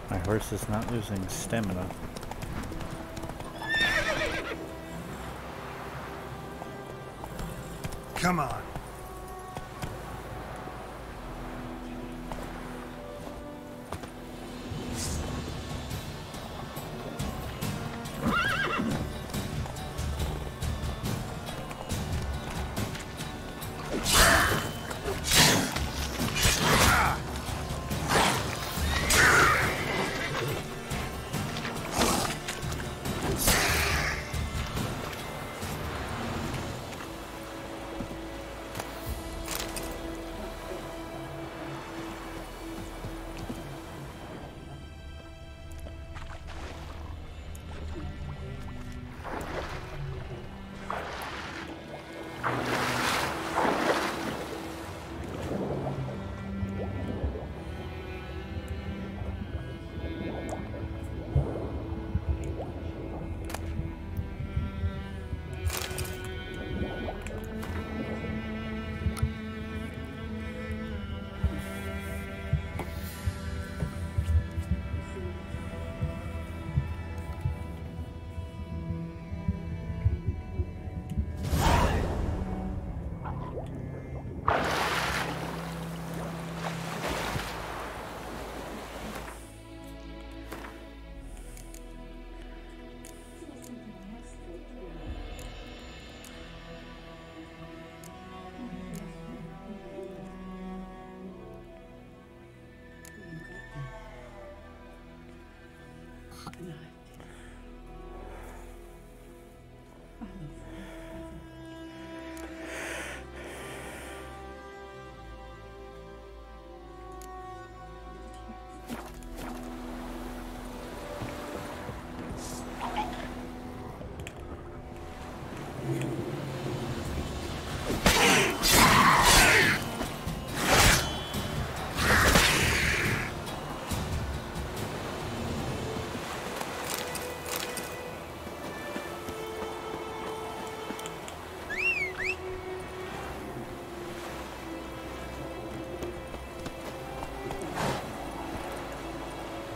My horse is not losing stamina. Come on.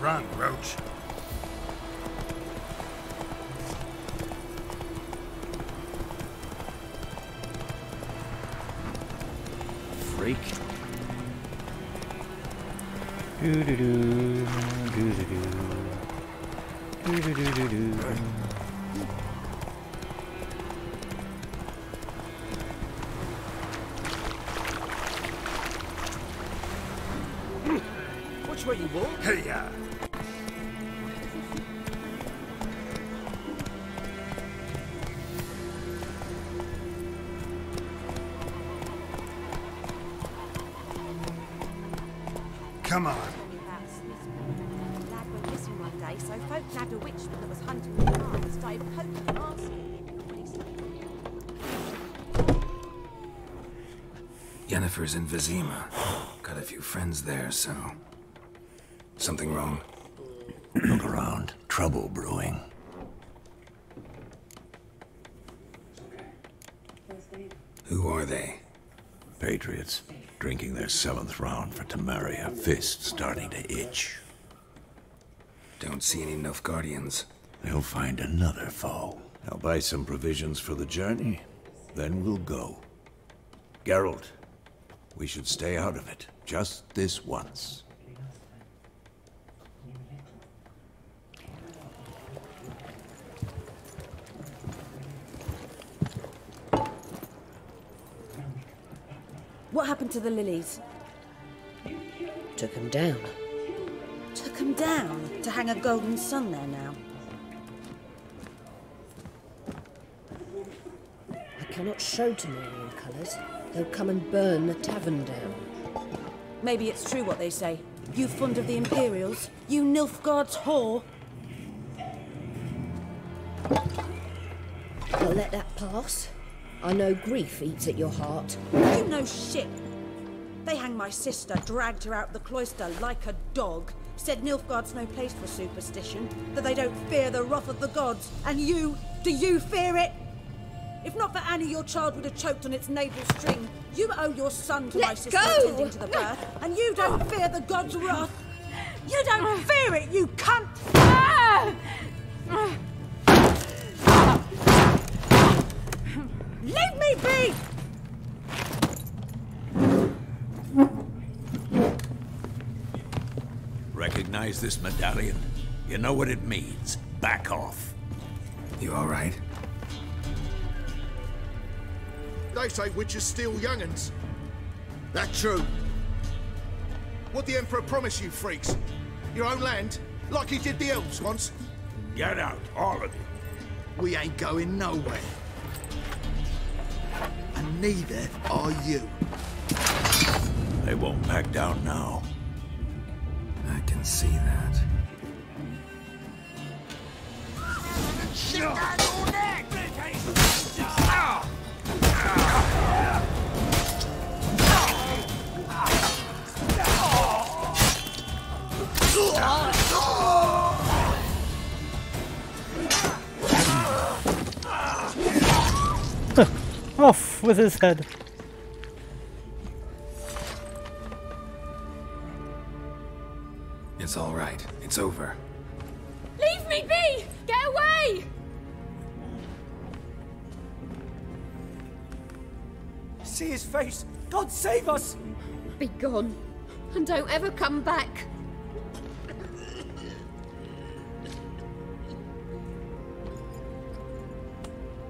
Run, Roach. Freak. Do-do-do, do-do-do. Do-do-do-do-do. Which way you walk? Hey, ya! Come on. Lad went missing one day, so folk nabbed a witchman that was hunting the car and started poking him arsehole. Yennefer's in Vizima. Got a few friends there, so... Something wrong? Look around. Trouble brewing. Who are they? Patriots. Drinking their 7th round for Temeria. Fist starting to itch. Don't see any Nilfgaardians. They'll find another foe. I'll buy some provisions for the journey. Then we'll go. Geralt, we should stay out of it. Just this once. What happened to the lilies? Took 'em down. Took 'em down to hang a golden sun there now. I cannot show Temerian colours. They'll come and burn the tavern down. Maybe it's true what they say. You fond of the Imperials? You Nilfgaard's whore? I'll let that pass. I know grief eats at your heart. You know shit. They hanged my sister, dragged her out the cloister like a dog, said Nilfgaard's no place for superstition, that they don't fear the wrath of the gods. And you, do you fear it? If not for Annie, your child would have choked on its navel string. You owe your son to my sister attending to the birth, and you don't fear the gods' wrath. You don't fear it, you cunt! Leave me be! Recognize this medallion? You know what it means. Back off. You all right? They say witches steal young'uns. That true? What the Emperor promise you, freaks? Your own land? Like he did the elves once? Get out, all of you. We ain't going nowhere. And neither are you. They won't back down now. I can see that. Off with his head. It's all right. It's over. Leave me be! Get away! See his face! God save us! Be gone, and don't ever come back.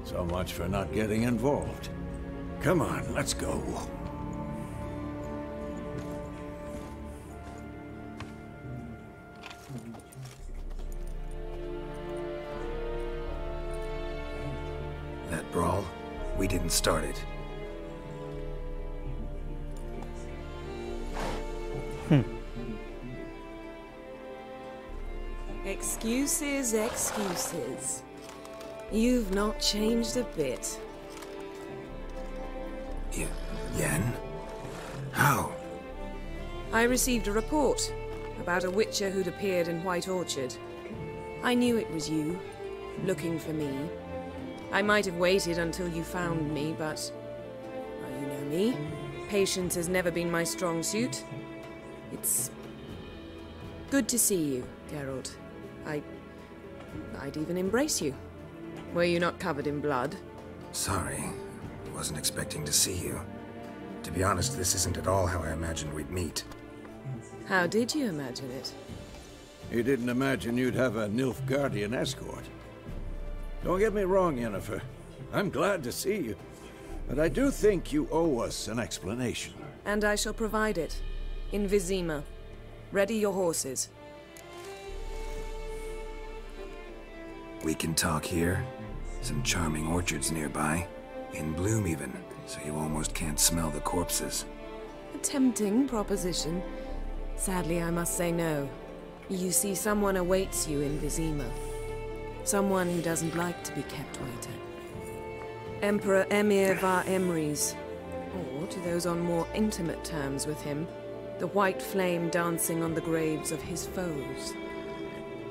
So much for not getting involved. Come on, let's go. That brawl, we didn't start it. Excuses, excuses. You've not changed a bit. Yen? How? I received a report about a witcher who'd appeared in White Orchard. I knew it was you, looking for me. I might have waited until you found me, but... well, you know me. Patience has never been my strong suit. It's Good to see you, Geralt. I'd even embrace you. Were you not covered in blood? Sorry. Wasn't expecting to see you. To be honest, this isn't at all how I imagined we'd meet. How did you imagine it? You didn't imagine you'd have a Nilfgaardian escort. Don't get me wrong, Yennefer. I'm glad to see you. But I do think you owe us an explanation. And I shall provide it. In Vizima. Ready your horses. We can talk here. Some charming orchards nearby. In bloom even, so you almost can't smell the corpses. A tempting proposition. Sadly, I must say no. You see, someone awaits you in Vizima. Someone who doesn't like to be kept waiting. Emperor Emir var Emrys. Or, to those on more intimate terms with him, the white flame dancing on the graves of his foes.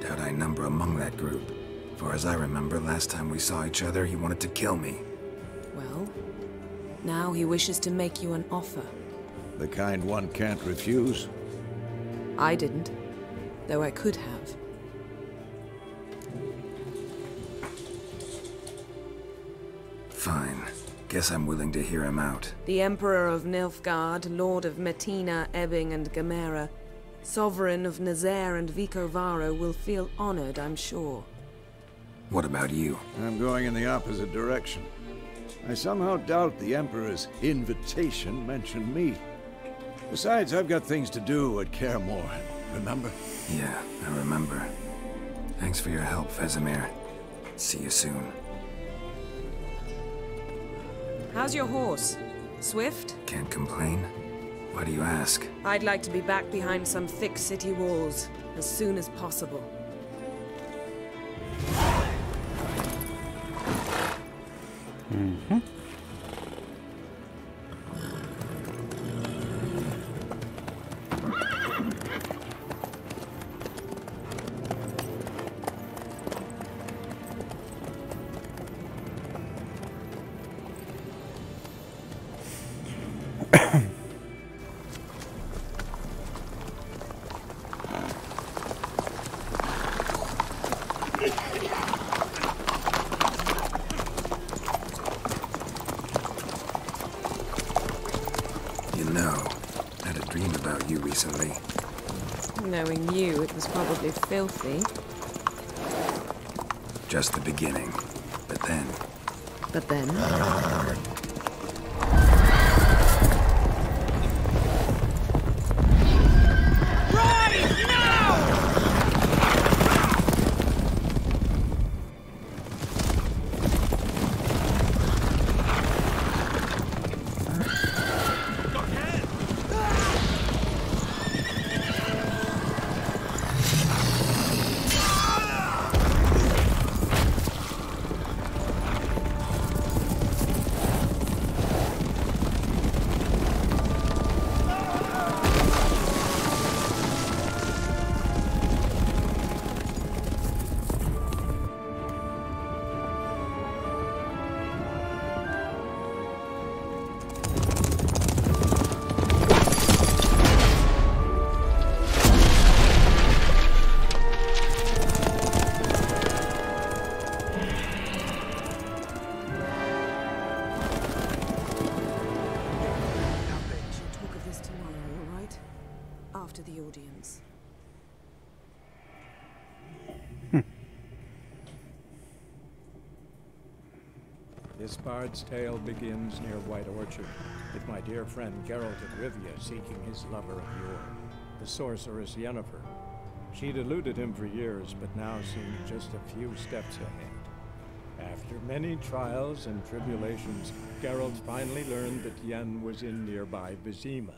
Doubt I number among that group. For as I remember, last time we saw each other, he wanted to kill me. Well, now he wishes to make you an offer. The kind one can't refuse? I didn't, though I could have. Fine. Guess I'm willing to hear him out. The Emperor of Nilfgaard, Lord of Metina, Ebbing and Gamera, Sovereign of Nazaire and Vicovaro will feel honored, I'm sure. What about you? I'm going in the opposite direction. I somehow doubt the Emperor's invitation mentioned me. Besides, I've got things to do at Kaer Morhen, remember? Yeah, I remember. Thanks for your help, Vesemir. See you soon. How's your horse? Swift? Can't complain. Why do you ask? I'd like to be back behind some thick city walls as soon as possible. Mm-hmm. Recently. Knowing you, it was probably filthy. Just the beginning. But then... But then? This bard's tale begins near White Orchard, with my dear friend Geralt of Rivia seeking his lover of yore, the sorceress Yennefer. She'd eluded him for years, but now seemed just a few steps ahead. After many trials and tribulations, Geralt finally learned that Yen was in nearby Vizima.